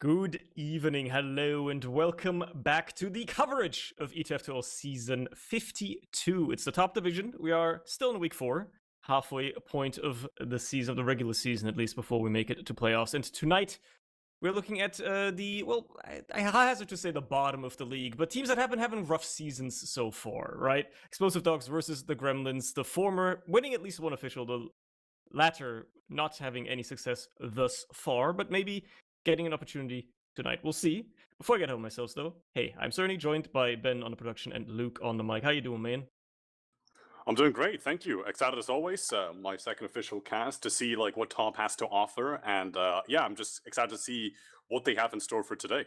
Good evening, hello, and welcome back to the coverage of ETF2L Season 52. It's the top division. We are still in week 4, halfway point of the season, of the regular season at least, before we make it to playoffs. And tonight, we're looking at I hazard to say the bottom of the league, but teams that have been having rough seasons so far, right? Explosive Dogs versus the Gremlins, the former winning at least one official, the latter not having any success thus far, but maybe getting an opportunity tonight. We'll see. Before I get home myself, though, hey, I'm certainly joined by Ben on the production and Luke on the mic. How you doing, man? I'm doing great, thank you. Excited as always. My second official cast to see like what Top has to offer, and yeah, I'm just excited to see what they have in store for today.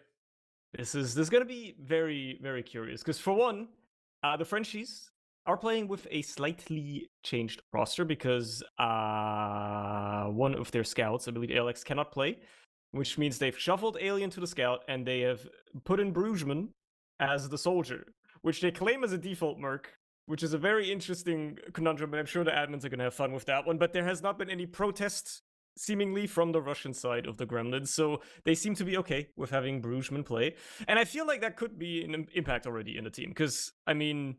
This is gonna be very, very curious because for one, the Frenchies are playing with a slightly changed roster because one of their scouts, I believe Alex, cannot play, which means they've shuffled Alien to the scout and they have put in Brugeman as the soldier, which they claim as a default merc, which is a very interesting conundrum, and I'm sure the admins are gonna have fun with that one. But there has not been any protests seemingly from the Russian side of the Gremlins, so they seem to be okay with having Brugeman play. And I feel like that could be an impact already in the team, because, I mean,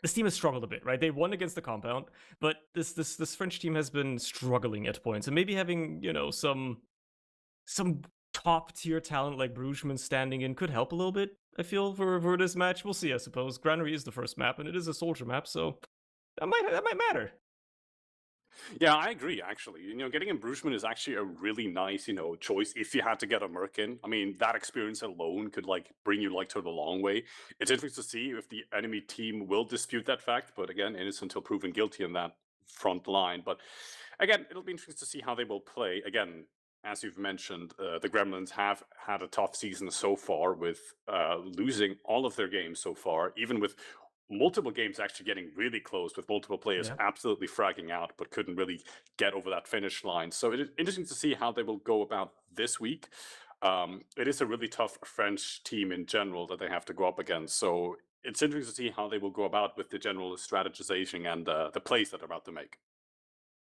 this team has struggled a bit, right? They won against the compound, but this French team has been struggling at points, and maybe having, some top tier talent like Brugeman standing in could help a little bit, I feel, for this match. We'll see, I suppose. Granary is the first map, and it is a soldier map, so that might matter. Yeah, I agree. Actually, getting in Bruceman is actually a really nice, choice if you had to get a merc in. I mean, that experience alone could like bring you like to the long way. It's interesting to see if the enemy team will dispute that fact, but again, innocent until proven guilty in that front line. But again, it'll be interesting to see how they will play. Again, as you've mentioned, the Gremlins have had a tough season so far with losing all of their games so far, even with multiple games actually getting really close with multiple players Yeah. absolutely fragging out but couldn't really get over that finish line. So it is interesting to see how they will go about this week. It is a really tough French team in general that they have to go up against. So it's interesting to see how they will go about with the general strategization and the plays that they're about to make.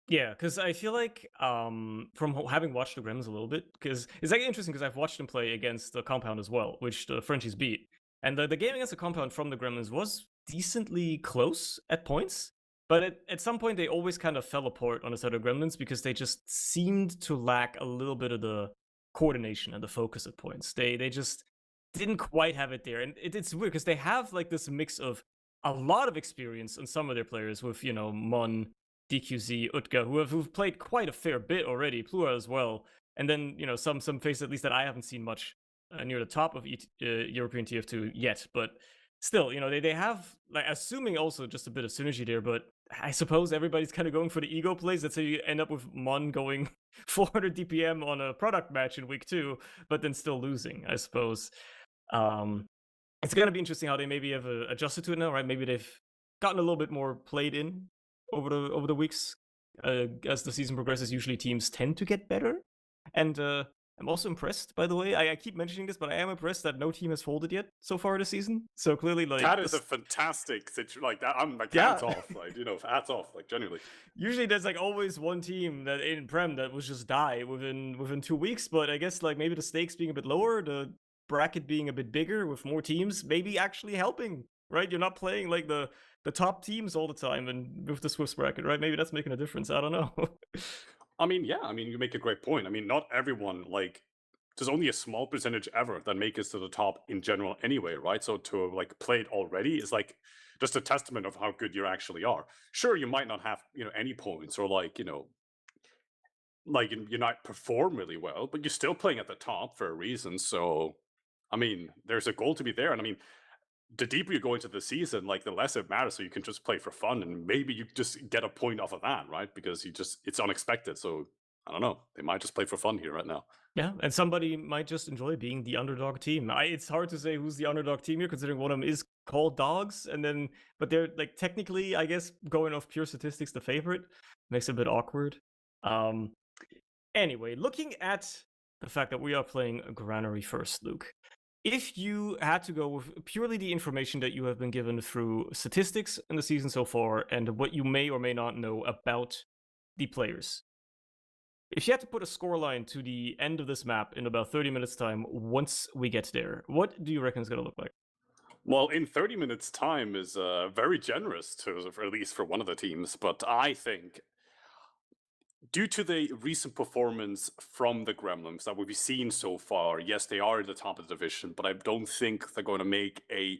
Yeah, because I feel like from having watched the Gremlins a little bit, because it's actually interesting because I've watched them play against the Compound as well, which the Frenchies beat. And the game against the Compound from the Gremlins was decently close at points, but at some point they always kind of fell apart on the side of Gremlins because they just seemed to lack a little bit of the coordination and the focus at points. They just didn't quite have it there. And it's weird because they have like this mix of a lot of experience on some of their players with, Mon, DQZ, Utka, who've played quite a fair bit already, Plura as well, and then some faces at least that I haven't seen much near the top of European TF2 yet, but still, they have, like, assuming also just a bit of synergy there, but I suppose everybody's kind of going for the ego plays. That's how you end up with Mon going 400 DPM on a product match in week 2, but then still losing, I suppose. Um, it's gonna be interesting how they maybe have adjusted to it now, right? Maybe they've gotten a little bit more played in over the weeks. As the season progresses, usually teams tend to get better. And I'm also impressed, by the way. I keep mentioning this, but I am impressed that no team has folded yet so far this season. So clearly, like, That is a fantastic situation. Like that, I'm like yeah. hats off. Like hats off. Like genuinely. Usually there's like always one team that in Prem that was just die within 2 weeks. But I guess like maybe the stakes being a bit lower, the bracket being a bit bigger with more teams, maybe actually helping. Right? You're not playing like the top teams all the time and with the Swiss bracket, right? Maybe that's making a difference. I don't know. I mean, yeah, I mean, you make a great point. I mean, not everyone like there's only a small percentage ever that make it to the top in general anyway, right? So to like play it already is like just a testament of how good you actually are. Sure, you might not have, any points or like you not perform really well, but you're still playing at the top for a reason. So I mean, there's a goal to be there. And I mean, the deeper you go into the season, like the less it matters. So you can just play for fun, and maybe you just get a point off of that, right? Because it's unexpected. So I don't know. They might just play for fun here right now. Yeah, and somebody might just enjoy being the underdog team. It's hard to say who's the underdog team here, considering one of them is called Dogs, and then but they're like technically, I guess, going off pure statistics, the favorite makes it a bit awkward. Um, anyway, looking at the fact that we are playing Granary first, Luke. If you had to go with purely the information that you have been given through statistics in the season so far and what you may or may not know about the players, If you had to put a scoreline to the end of this map in about 30 minutes time, once we get there, what do you reckon it's gonna look like? Well, in 30 minutes time is very generous to, at least for one of the teams, but I think due to the recent performance from the Gremlins that we've seen so far, yes, they are at the top of the division, but I don't think they're going to make a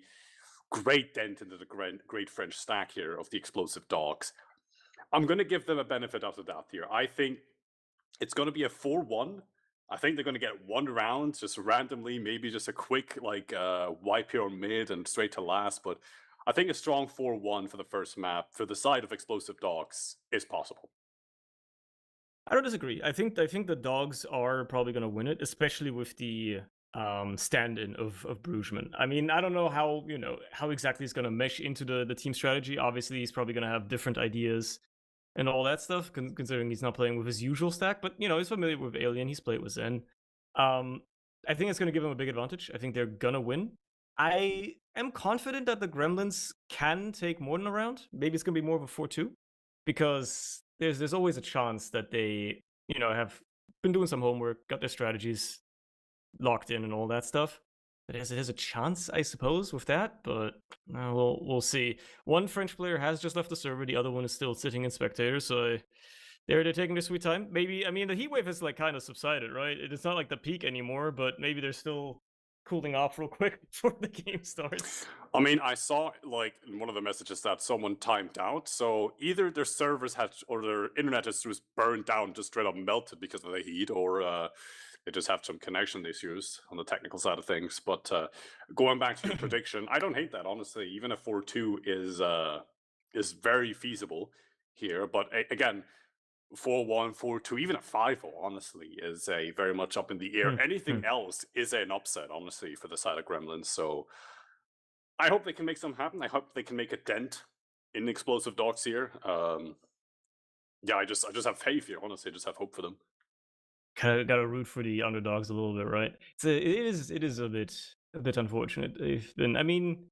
great dent into the great French stack here of the explosive dogs. I'm going to give them a benefit of the doubt here. I think it's going to be a 4-1. I think they're going to get one round just randomly, maybe just a quick like wipe here on mid and straight to last. But I think a strong 4-1 for the first map for the side of explosive dogs is possible. I don't disagree. I think the dogs are probably gonna win it, especially with the stand-in of Bruggeman. I mean, I don't know how exactly he's gonna mesh into the team strategy. Obviously, he's probably gonna have different ideas and all that stuff, considering he's not playing with his usual stack. But he's familiar with Alien. He's played with Zen. Um, I think it's gonna give him a big advantage. I think they're gonna win. I am confident that the Gremlins can take more than a round. Maybe it's gonna be more of a 4-2 because there's always a chance that they have been doing some homework, got their strategies locked in and all that stuff. There's a chance, I suppose, with that, but we'll see. One French player has just left the server, the other one is still sitting in spectator, so they're taking their sweet time. Maybe, I mean, the heat wave has like kind of subsided, right? It's not like the peak anymore, but maybe they're still cooling off real quick before the game starts. I mean, I saw like in one of the messages that someone timed out. So either their servers had or their internet just was burned down, just straight up melted because of the heat, or they just have some connection issues on the technical side of things. But going back to the prediction, I don't hate that honestly. Even a 4-2 is very feasible here. But again, 4-1, 4-2, even a 5-0, honestly, is a very much up in the air. Anything else is an upset, honestly, for the side of Gremlins. So I hope they can make something happen. I hope they can make a dent in explosive dogs here. Yeah, I just have faith here. Honestly, I just have hope for them. Kind of got to root for the underdogs a little bit, right? It is a bit unfortunate. They've been, I mean,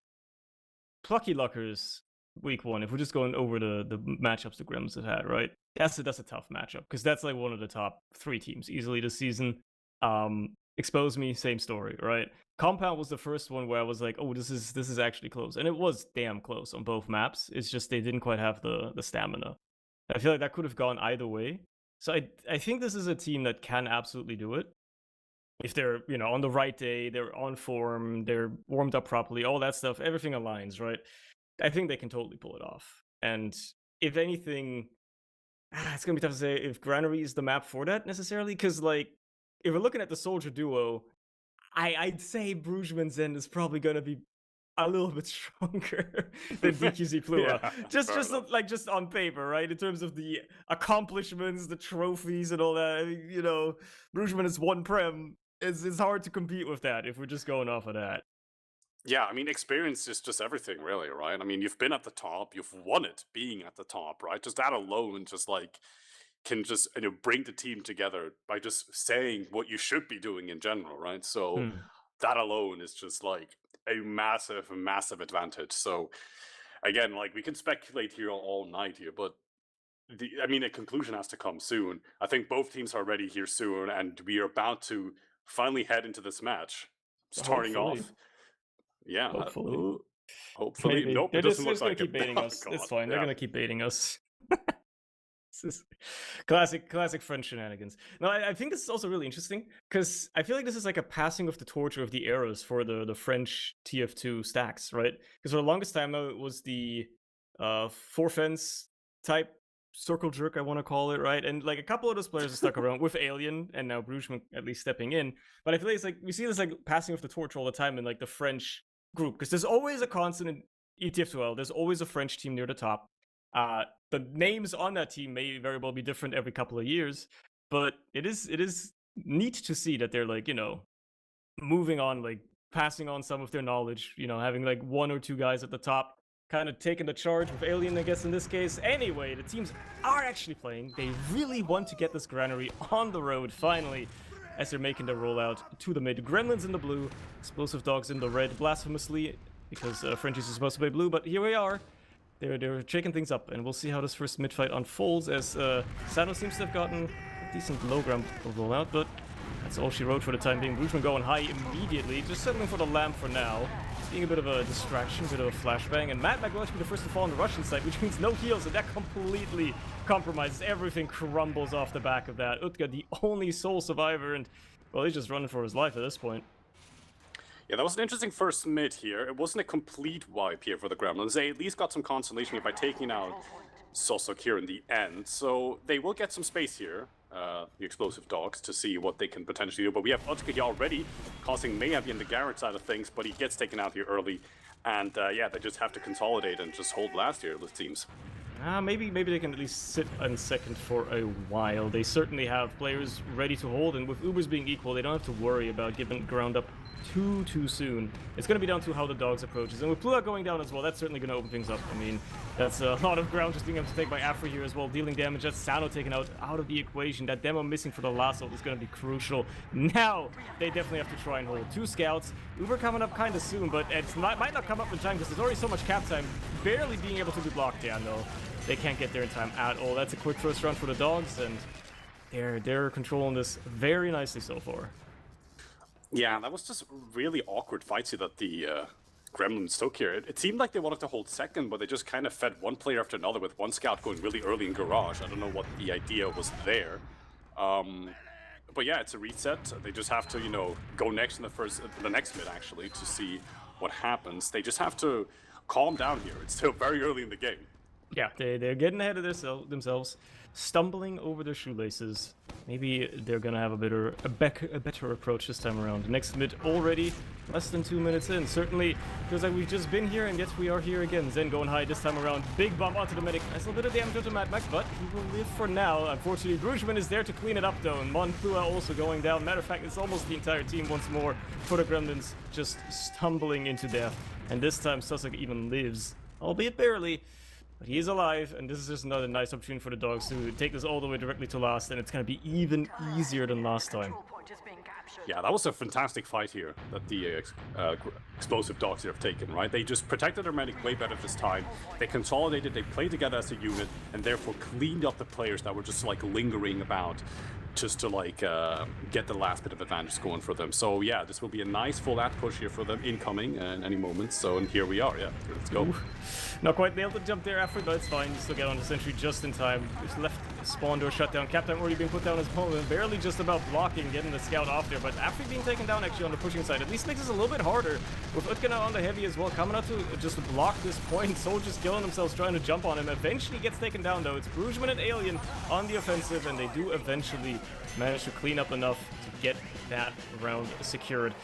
Plucky Luckers week one. If we're just going over the matchups the Grims have had, right? That's a tough matchup because that's like one of the top 3 teams easily this season. Expose Me, same story, right? Compound was the first one where I was like, oh, this is actually close, and it was damn close on both maps. It's just they didn't quite have the stamina. I feel like that could have gone either way. So I think this is a team that can absolutely do it if they're on the right day, they're on form, they're warmed up properly, all that stuff, everything aligns, right? I think they can totally pull it off. And if anything, it's gonna be tough to say if Granary is the map for that necessarily, because like if we're looking at the soldier duo, I'd say Bruggeman's End is probably gonna be a little bit stronger than DQZ Plua. Yeah, just on paper, right? In terms of the accomplishments, the trophies, and all that. I mean, Bruggeman is 1 prem. It's hard to compete with that if we're just going off of that. Yeah, I mean, experience is just everything, really, right? I mean, you've been at the top, you've won it being at the top, right? Just that alone, just like can just bring the team together by just saying what you should be doing in general, right? So Hmm. that alone is just like a massive, massive advantage. So again, like we can speculate here all night here, but I mean, a conclusion has to come soon. I think both teams are ready here soon, and we are about to finally head into this match. Starting Hopefully. off, yeah, Hopefully. ooh, hopefully, nope, They're it doesn't just look gonna like it. keep baiting Oh us. It's God, fine. They're yeah. gonna keep baiting us. This is classic French shenanigans. No, I think this is also really interesting because I feel like this is like a passing of the torch of the eras for the French TF2 stacks, right? Because for the longest time now it was the 4 fence type circle jerk, I want to call it, right? And like a couple of those players are stuck around with Alien and now Bruggeman at least stepping in. But I feel like it's like we see this like passing of the torch all the time in like the French group because there's always a constant in ETF2L. There's always a French team near the top. The names on that team may very well be different every couple of years, but it is neat to see that they're like moving on, like passing on some of their knowledge. Having like 1 or 2 guys at the top, kind of taking the charge with Alien, I guess in this case. Anyway, the teams are actually playing. They really want to get this Granary on the road finally, as they're making their rollout to the mid. Gremlins in the blue, Explosive Dogs in the red, blasphemously because Frenchies are supposed to play blue. But here we are. They're shaking things up, and we'll see how this first mid fight unfolds as Sano seems to have gotten decent low ground rollout, but that's all she wrote for the time being. Brugman going high immediately, just settling for the lamp for now. Being a bit of a distraction, a bit of a flashbang, and Matt will actually be the first to fall on the Russian side, which means no heals, and that completely compromises. Everything crumbles off the back of that. Utka, the only sole survivor, and, well, he's just running for his life at this point. Yeah, that was an interesting first mid here. It wasn't a complete wipe here for the Gremlins. They at least got some consolation here by taking out Sosok here in the end. So they will get some space here, the explosive dogs, to see what they can potentially do. But we have Utka here already causing mayhem in the Garrett side of things, but he gets taken out here early. And yeah, they just have to consolidate and just hold last here, it seems. Maybe they can at least sit on second for a while. They certainly have players ready to hold, and with Ubers being equal, they don't have to worry about giving ground up too soon. It's going to be down to how the dogs approaches, and with Plua going down as well, that's certainly going to open things up. I mean, that's a lot of ground just being able to take by Afri here as well, dealing damage. That's Sano taken out of the equation. That demo missing for the last ult is going to be crucial. Now they definitely have to try and hold 2 scouts. Uber coming up kind of soon, but it might not come up in time because there's already so much cap time, barely being able to be blocked down though. They can't get there in time at all. That's a quick first round for the dogs, and they're controlling this very nicely so far. Yeah, that was just really awkward fights here that the Gremlins took here. It seemed like they wanted to hold second, but they just kind of fed one player after another with one scout going really early in Garage. I don't know what the idea was there. But yeah, it's a reset. They just have to, you know, go next in the next mid actually to see what happens. They just have to calm down here. It's still very early in the game. Yeah, they're getting ahead of themselves, stumbling over their shoelaces. Maybe they're gonna have a better approach this time around. Next mid already less than 2 minutes in. Certainly feels like we've just been here, and yet we are here again. Zen going high this time around. Big bump onto the medic. Nice little bit of damage onto Mad Max, but he will live for now. Unfortunately, Brugman is there to clean it up though, and Monplua also going down. Matter of fact, it's almost the entire team once more for the Gremlins, just stumbling into death. And this time Sussex even lives, albeit barely. But he is alive, and this is just another nice opportunity for the dogs to take this all the way directly to last, and it's going to be even easier than last time. Yeah, that was a fantastic fight here that the explosive dogs here have taken, right? They just protected their medic way better this time. They consolidated, they played together as a unit, and therefore cleaned up the players that were just like lingering about just to like get the last bit of advantage going for them. So yeah, this will be a nice full ad push here for them incoming in any moment. So, and here we are, yeah, let's go. Ooh. Not quite nailed the jump there, Afri, but it's fine. You still get on the sentry just in time. Just left spawn door shut down. Captain already being put down as well, and barely just about blocking, getting the scout off there. But Afri being taken down actually on the pushing side at least makes this a little bit harder. With Utkana on the heavy as well, coming out to just block this point. Soldiers killing themselves trying to jump on him. Eventually gets taken down though. It's Brugman and Alien on the offensive, and they do eventually manage to clean up enough to get that round secured.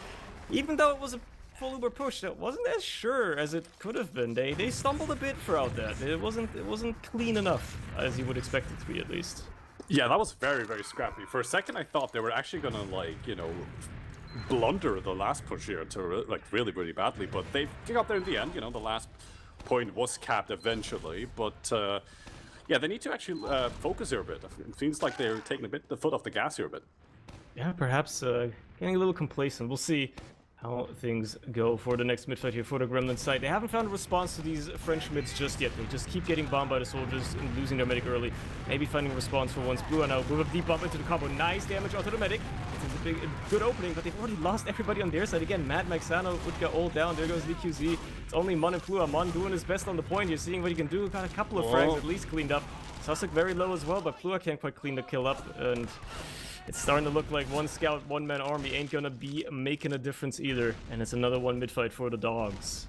Even though it was a full Uber push that wasn't as sure as it could have been. They stumbled a bit throughout that. It wasn't clean enough as you would expect it to be, at least. Yeah, that was very, very scrappy. For a second I thought they were actually gonna, like, you know, blunder the last push here to like really, really badly, but they got there in the end. You know, the last point was capped eventually, but yeah, they need to actually focus here a bit. It seems like they're taking a bit the foot off the gas here a bit. Yeah, perhaps getting a little complacent. We'll see how things go for the next mid fight here for the Gremlin side. They haven't found a response to these French mids just yet. They just keep getting bombed by the soldiers and losing their medic early. Maybe finding a response for once. Blue now move up deep bump into the combo. Nice damage onto the medic. It's a good opening, but they've already lost everybody on their side. Again, Mad Maxano would get all down. There goes DQZ. It's only Mon and Plua. Mon doing his best on the point. You're seeing what he can do. Got a couple of frags at least cleaned up. Sussex very low as well, but Plua can't quite clean the kill up. And it's starting to look like one scout, one man army ain't gonna be making a difference either. And it's another one mid fight for the dogs.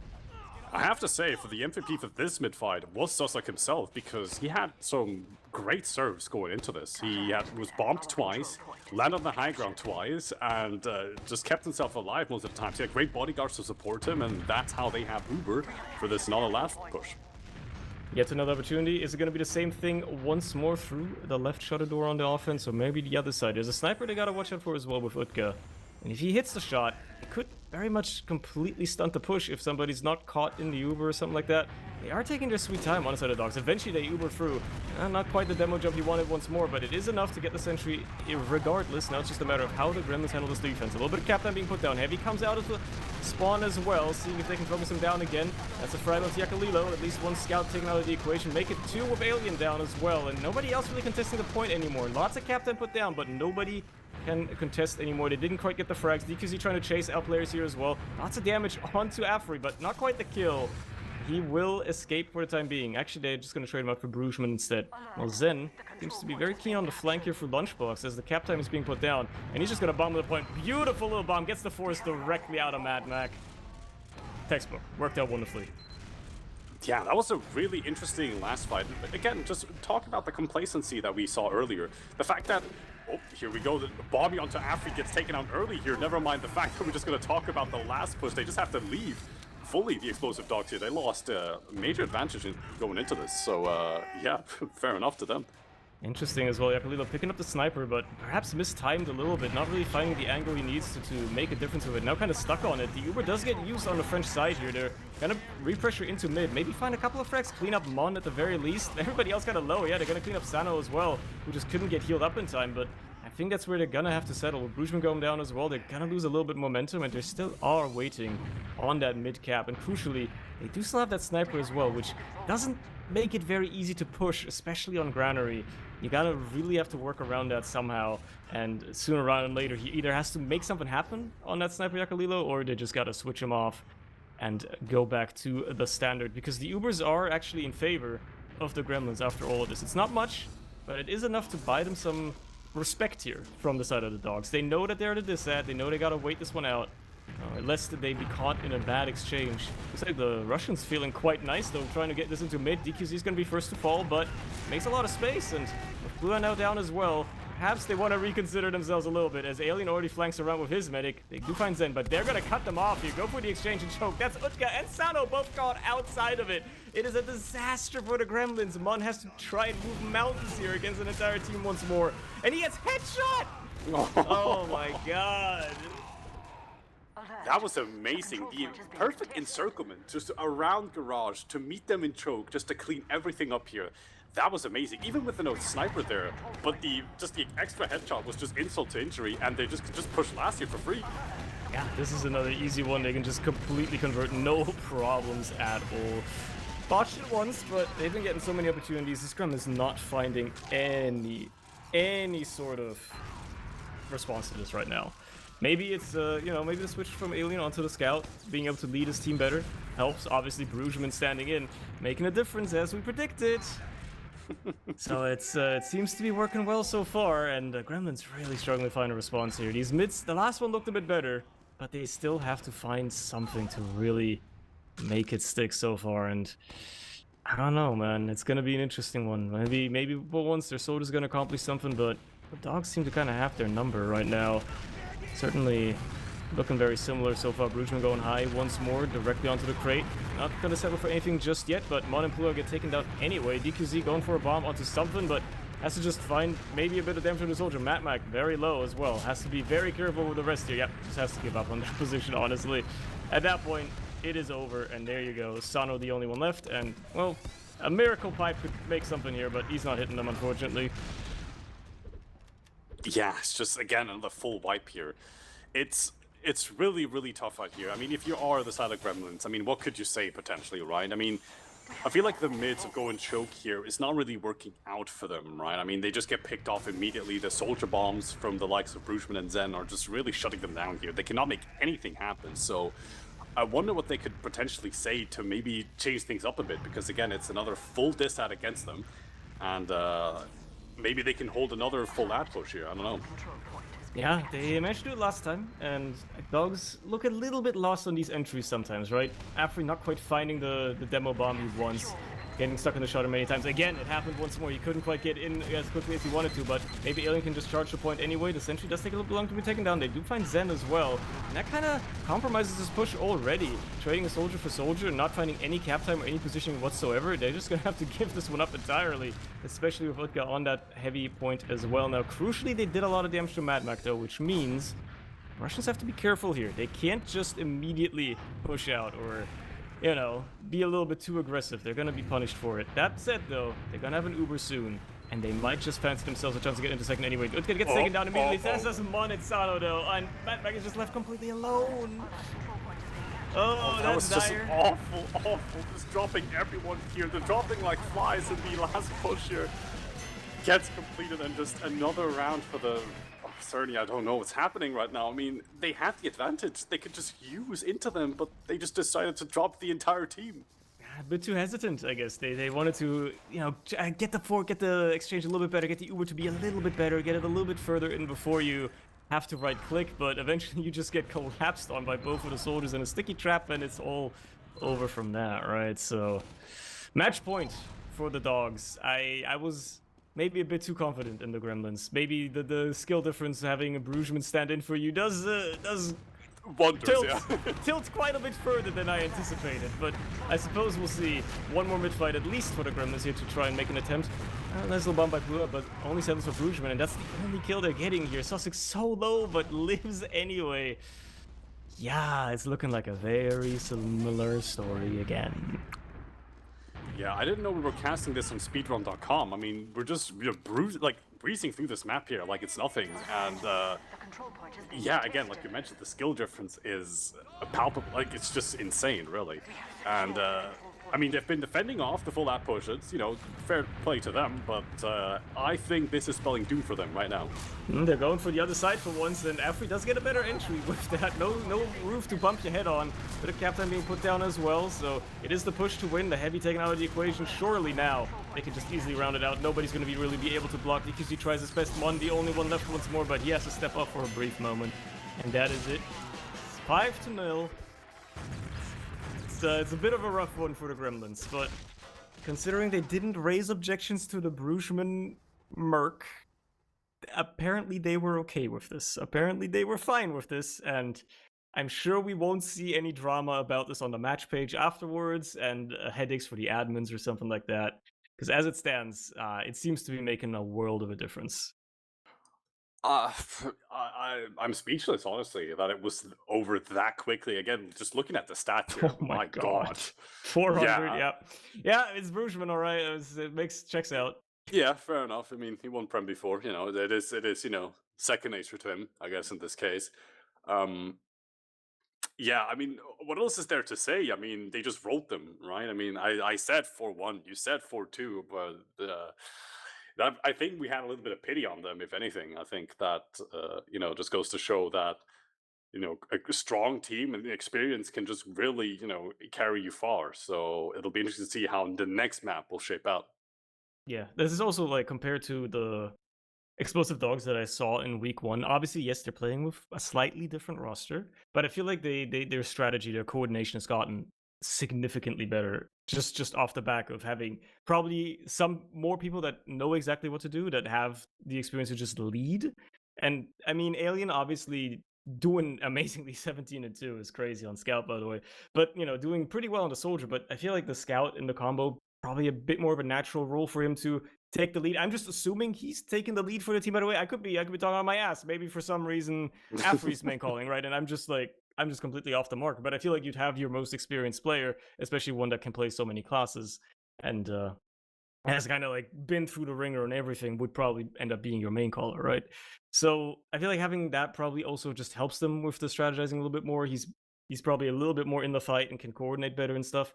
I have to say, for the MVP for this mid fight was Sussex himself, because he had some great serves going into this. He was bombed twice, landed on the high ground twice, and just kept himself alive most of the time. So he had great bodyguards to support him, and that's how they have Uber for this another last push. Yet another opportunity. Is it going to be the same thing once more through the left shutter door on the offense, or maybe the other side? There's a sniper they got to watch out for as well with Utka. And if he hits the shot, could very much completely stunt the push if somebody's not caught in the Uber or something like that. They are taking their sweet time on the side of the dogs. Eventually they Uber through. Not quite the demo jump he wanted once more, but it is enough to get the sentry regardless. Now it's just a matter of how the Gremlins handle this defense. A little bit of cap time being put down. Heavy comes out of the spawn as well, seeing if they can focus him down again. That's a frag on Yakalilo. At least one scout taken out of the equation. Make it 2 with Alien down as well, and nobody else really contesting the point anymore. Lots of cap time put down, but nobody can contest anymore. They didn't quite get the frags. DQZ trying to chase out players here as well. Lots of damage onto Afri, but not quite the kill. He will escape for the time being. Actually, they're just going to trade him out for Brugman instead. Well, Zen seems to be very keen on the flank here for Lunchbox as the cap time is being put down. And he's just going to bomb to the point. Beautiful little bomb. Gets the force directly out of Mad Mac. Textbook. Worked out wonderfully. Yeah, that was a really interesting last fight. But again, just talk about the complacency that we saw earlier. The fact that, oh, here we go, the bombing onto Afri gets taken out early here. Never mind the fact that we're just going to talk about the last push. They just have to leave fully the explosive dogs here. They lost a major advantage in going into this. So, yeah, fair enough to them. Interesting as well. Yakalilo picking up the sniper, but perhaps mistimed a little bit. Not really finding the angle he needs to make a difference with it. Now kind of stuck on it. The Uber does get used on the French side here. They're gonna repressure into mid. Maybe find a couple of frags, clean up Mon at the very least. Everybody else kind of low. Yeah, they're gonna clean up Sano as well, who just couldn't get healed up in time. But I think that's where they're gonna have to settle. With Brugman going down as well, they're gonna lose a little bit of momentum, and they still are waiting on that mid cap. And crucially, they do still have that sniper as well, which doesn't make it very easy to push, especially on Granary. You gotta really have to work around that somehow, and sooner rather than later, he either has to make something happen on that sniper Yakalilo, or they just gotta switch him off and go back to the standard, because the Ubers are actually in favor of the Gremlins after all of this. It's not much, but it is enough to buy them some respect here from the side of the dogs. They know that they're at a disad, they know they gotta wait this one out, lest they be caught in a bad exchange. Looks like the Russians feeling quite nice though, trying to get this into mid. DQZ is gonna be first to fall, but makes a lot of space, and with Blue now down as well, perhaps they want to reconsider themselves a little bit, as Alien already flanks around with his medic. They do find Zen, but they're gonna cut them off here. Go for the exchange and choke. That's Utka and Sano both caught outside of it. It is a disaster for the Gremlins. Mon has to try and move mountains here against an entire team once more, and he gets headshot! Oh my god. That was amazing. The perfect encirclement just around Garage to meet them in choke, just to clean everything up here. That was amazing, even with the sniper there. But the extra headshot was just insult to injury, and they just pushed last year for free. Yeah, this is another easy one. They can just completely convert, no problems at all. Botched it once, but they've been getting so many opportunities. This Scrum is not finding any sort of response to this right now. Maybe it's, maybe the switch from Alien onto the Scout, being able to lead his team better, helps. Obviously, Brugman standing in, making a difference as we predicted. So it seems to be working well so far, and Gremlin's really struggling to find a response here. These mids, the last one looked a bit better, but they still have to find something to really make it stick so far, and I don't know, man. It's gonna be an interesting one. Maybe once their soldier's gonna accomplish something, but the dogs seem to kind of have their number right now. Certainly looking very similar so far. Brugman going high once more, directly onto the crate. Not going to settle for anything just yet, but Mon and Plua get taken down anyway. DQZ going for a bomb onto something, but has to just find maybe a bit of damage to the soldier. Matt Mac very low as well. Has to be very careful with the rest here. Yep, just has to give up on that position, honestly. At that point, it is over, and there you go. Sano the only one left, and, well, a miracle pipe could make something here, but he's not hitting them, unfortunately. Yeah, it's just, again, another full wipe here. It's really, really tough out here. I mean, if you are the side of Gremlins, I mean, what could you say potentially, right? I mean, I feel like the mids of go and choke here is not really working out for them, right? I mean, they just get picked off immediately. The soldier bombs from the likes of Brugman and Zen are just really shutting them down here. They cannot make anything happen, so I wonder what they could potentially say to maybe change things up a bit, because again, it's another full disad against them, and maybe they can hold another full ad push here. I don't know. Yeah, they managed to do it last time, and dogs look a little bit lost on these entries sometimes, right? After not quite finding the demo bomb he wants, getting stuck in the shutter many times. Again, it happened once more. He couldn't quite get in as quickly as he wanted to, but maybe Alien can just charge the point anyway. The sentry does take a little bit long to be taken down. They do find Zen as well, and that kind of compromises his push already. Trading a soldier for soldier and not finding any cap time or any positioning whatsoever. They're just gonna have to give this one up entirely, especially with Utka on that heavy point as well. Now, crucially, they did a lot of damage to Mad Mac though, which means Russians have to be careful here. They can't just immediately push out or, be a little bit too aggressive. They're gonna be punished for it. That said, though, they're gonna have an Uber soon, and they might just fancy themselves a chance to get into second anyway. It's gonna get Oh, taken down immediately. oh, That's oh. just Monetsano, though, and Matt Mac is just left completely alone. Oh, Oh, that that's was just dire. awful. Just dropping everyone here. They're dropping like flies in the last push here. Gets completed and just another round for the... Oh, certainly, I don't know what's happening right now. I mean, they had the advantage. They could just use into them, but they just decided to drop the entire team. A bit too hesitant, I guess. They wanted to, get the fork, get the exchange a little bit better, get the Uber to be a little bit better, get it a little bit further in before you have to right click, but eventually you just get collapsed on by both of the soldiers in a sticky trap, and it's all over from that, right? So, match point for the dogs. I was maybe a bit too confident in the Gremlins. Maybe the skill difference having a Brugesman stand in for you does Wonders, yeah. tilt quite a bit further than I anticipated, but I suppose we'll see one more mid-fight at least for the Gremlins here to try and make an attempt. Nice little bomb by Pua, but only 7 for Brugesman, and that's the only kill they're getting here. Sussex so low, but lives anyway. Yeah, it's looking like a very similar story again. Yeah, I didn't know we were casting this on speedrun.com. I mean, we're just breezing through this map here like it's nothing. And yeah, again, like you mentioned, the skill difference is palpable. Like, it's just insane, really. And I mean, they've been defending off the full app pushes, fair play to them, but I think this is spelling doom for them right now. They're going for the other side for once, and Afri does get a better entry with that. No roof to bump your head on. Bit of Captain being put down as well, so it is the push to win. The heavy taken out of the equation. Surely now they can just easily round it out. Nobody's going to really be able to block. DQC tries his best. Mon, the only one left once more, but he has to step up for a brief moment. And that is it. 5-0. It's a bit of a rough one for the Gremlins, but considering they didn't raise objections to the Brugesman Merc, apparently they were okay with this. Apparently they were fine with this, and I'm sure we won't see any drama about this on the match page afterwards, and headaches for the admins or something like that. Because as it stands, it seems to be making a world of a difference. I'm speechless, honestly, that it was over that quickly. Again, just looking at the stats here, Oh my God. 400, Yeah. yeah, it's Brugesman, all right. Checks out. Yeah, fair enough. I mean, he won Prem before, it is, second nature to him, I guess, in this case. Yeah, I mean, what else is there to say? I mean, they just wrote them, right? I mean, I said 4-1, you said 4-2, but I think we had a little bit of pity on them, if anything. I think that, just goes to show that, a strong team and experience can just really, carry you far. So it'll be interesting to see how the next map will shape out. Yeah, this is also like compared to the explosive dogs that I saw in week 1. Obviously, yes, they're playing with a slightly different roster, but I feel like their strategy, their coordination has gotten significantly better just off the back of having probably some more people that know exactly what to do, that have the experience to just lead. And I mean, Alien obviously doing amazingly 17-2 is crazy on Scout, by the way, but doing pretty well on the Soldier. But I feel like the Scout in the combo probably a bit more of a natural role for him to take the lead. I'm just assuming he's taking the lead for the team. By the way, I could be talking on my ass. Maybe for some reason, Afri's main calling, right? And I'm just completely off the mark. But I feel like you'd have your most experienced player, especially one that can play so many classes, and has kind of like been through the ringer and everything, would probably end up being your main caller, right? So I feel like having that probably also just helps them with the strategizing a little bit more. He's probably a little bit more in the fight and can coordinate better and stuff.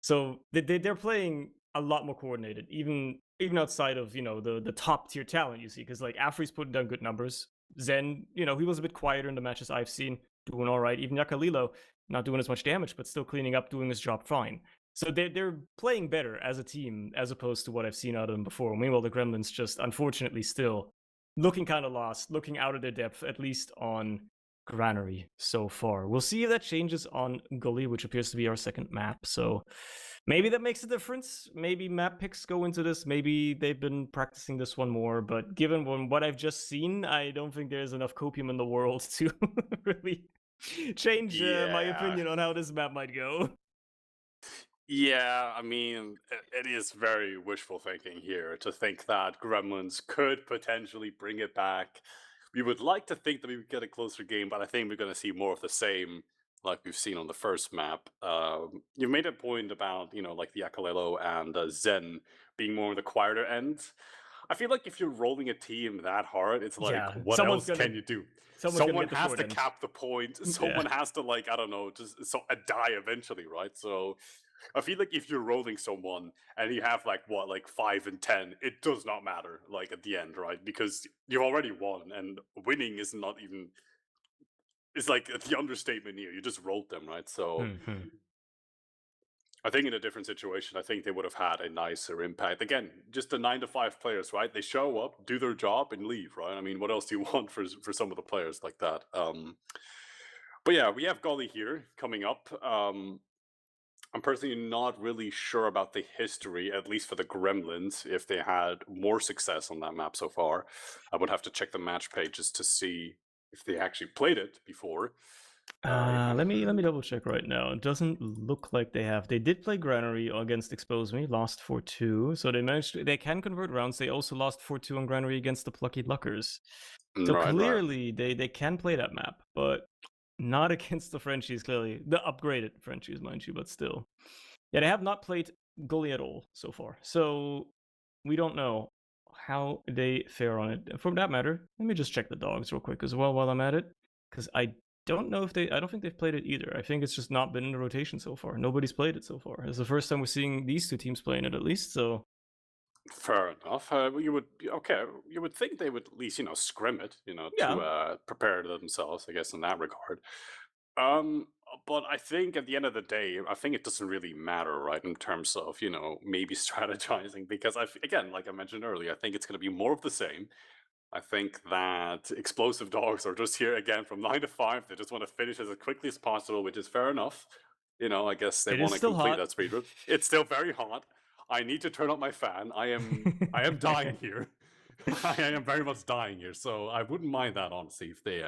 So they're playing a lot more coordinated, even outside of the top tier talent you see, because like Afri's putting down good numbers. Zen, he was a bit quieter in the matches I've seen, doing all right. Even Yakalilo, not doing as much damage, but still cleaning up, doing his job fine. So they're playing better as a team as opposed to what I've seen out of them before. Meanwhile, the Gremlins just unfortunately still looking kind of lost, looking out of their depth, at least on Granary so far. We'll see if that changes on Gully, which appears to be our second map. So maybe that makes a difference. Maybe map picks go into this. Maybe they've been practicing this one more. But given what I've just seen, I don't think there's enough copium in the world to really change my Yeah. opinion on how this map might go. Yeah, I mean, it is very wishful thinking here to think that Gremlins could potentially bring it back. We would like to think that we would get a closer game, but I think we're going to see more of the same, like we've seen on the first map. You made a point about like the Akalelo and Zen being more on the quieter end. I feel like if you're rolling a team that hard, it's like, Yeah, what else can you do? someone's gonna Someone get the has short to end. cap the point. Yeah. Someone has to, like, I don't know, just die eventually, right? So I feel like if you're rolling someone and you have like what, like 5 and 10, it does not matter, like at the end, right? Because you've already won, and winning is not even. It's like the understatement here. You just rolled them, right? So Mhm. I think in a different situation, I think they would have had a nicer impact. Again, just the 9 to 5 players, right? They show up, do their job, and leave, right? I mean, what else do you want for some of the players like that? But yeah, we have Golly here coming up. I'm personally not really sure about the history, at least for the Gremlins, if they had more success on that map so far. I would have to check the match pages to see if they actually played it before. Let me double check right now. It doesn't look like they have. They did play Granary against Expose Me, lost 4-2. So they managed. They can convert rounds. They also lost 4-2 on Granary against the Plucky Luckers. So Right, right. clearly they can play that map, but not against the Frenchies. Clearly, the upgraded Frenchies, mind you, but still. Yeah, they have not played Gully at all so far. So we don't know how they fare on it. For that matter, let me just check the dogs real quick as well while I'm at it, because I don't know if I don't think they've played it either. I think it's just not been in the rotation so far. Nobody's played it so far. It's the first time we're seeing these two teams playing it, at least. So Fair enough. You would think they would at least scrim it, yeah, to prepare themselves, I guess, in that regard. Um, but I think at the end of the day, I think it doesn't really matter, right, in terms of maybe strategizing, because again, like I mentioned earlier, I think it's going to be more of the same. I think that explosive dogs are just here again from 9 to 5. They just want to finish as quickly as possible, which is fair enough. I guess they it want is to still complete hot. that speedrun. It's still very hot. I need to turn up my fan. I am dying here. I am very much dying here, so I wouldn't mind that, honestly, if they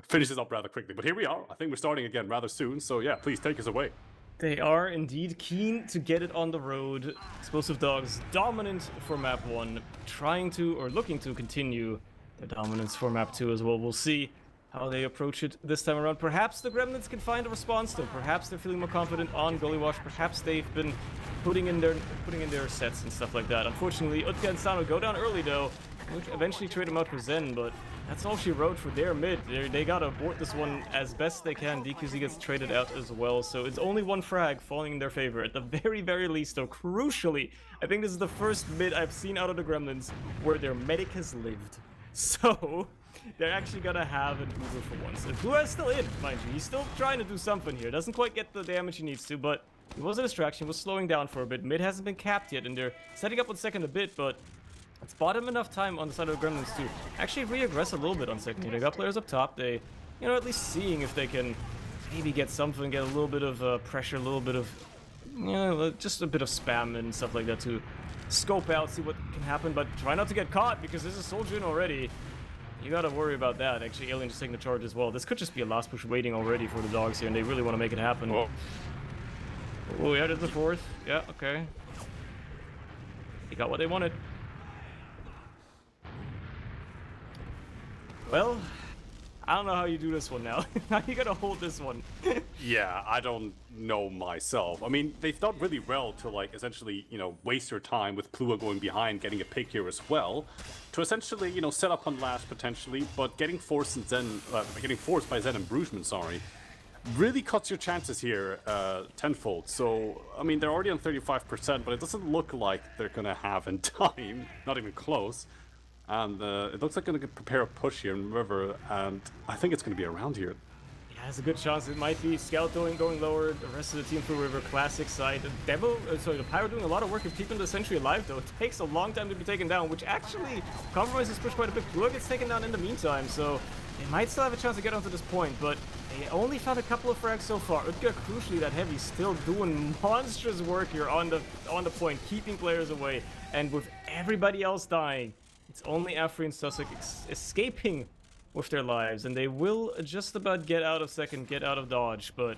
finish this up rather quickly. But here we are. I think we're starting again rather soon. So yeah, please take us away. They are indeed keen to get it on the road. Explosive Dogs dominant for map 1, trying to, or looking to continue their dominance for map 2 as well. We'll see how they approach it this time around. Perhaps the Gremlins can find a response though. Perhaps they're feeling more confident on Gullywash. Perhaps they've been putting in their sets and stuff like that. Unfortunately, Utka and Sano go down early though, which eventually trade him out for Zen, but that's all she wrote for their mid. They gotta abort this one as best they can. DQZ gets traded out as well, so it's only one frag falling in their favor. At the very, very least, though, crucially, I think this is the first mid I've seen out of the Gremlins where their medic has lived. So they're actually gonna have an Uber for once. And Blue is still in, mind you. He's still trying to do something here. Doesn't quite get the damage he needs to, but it was a distraction. Was slowing down for a bit. Mid hasn't been capped yet, and they're setting up on second a bit, but it's bought him enough time on the side of the Gremlins to actually re-aggress a little bit on second. They got players up top. They, at least seeing if they can maybe get something, get a little bit of pressure, a little bit of, just a bit of spam and stuff like that to scope out, see what can happen, but try not to get caught because there's a soldier in already. You gotta worry about that. Actually, Alien just taking the charge as well. This could just be a last push waiting already for the dogs here, and they really want to make it happen. Oh, Oh, yeah, there's the fourth. Yeah, okay. They got what they wanted. Well, I don't know how you do this one now. How you gonna hold this one? yeah, I don't know myself. I mean, they've done really well to essentially, waste their time with Plua going behind, getting a pick here as well, to essentially, set up on last potentially, but getting forced by Zen and Bruceman, sorry, really cuts your chances here tenfold. So, I mean, they're already on 35%, but it doesn't look like they're gonna have in time, not even close. And it looks like they're going to prepare a push here in River, and I think it's going to be around here. Yeah, there's a good chance it might be Scout going lower, the rest of the team through River, classic side. The Pyro doing a lot of work of keeping the Sentry alive, though. It takes a long time to be taken down, which actually compromises push quite a bit. Blue gets taken down in the meantime, so they might still have a chance to get onto this point, but they only found a couple of frags so far. Utga, crucially, that heavy, still doing monstrous work here on the point, keeping players away, and with everybody else dying, it's only Afri and Sussex escaping with their lives, and they will just about get out of second, get out of dodge, but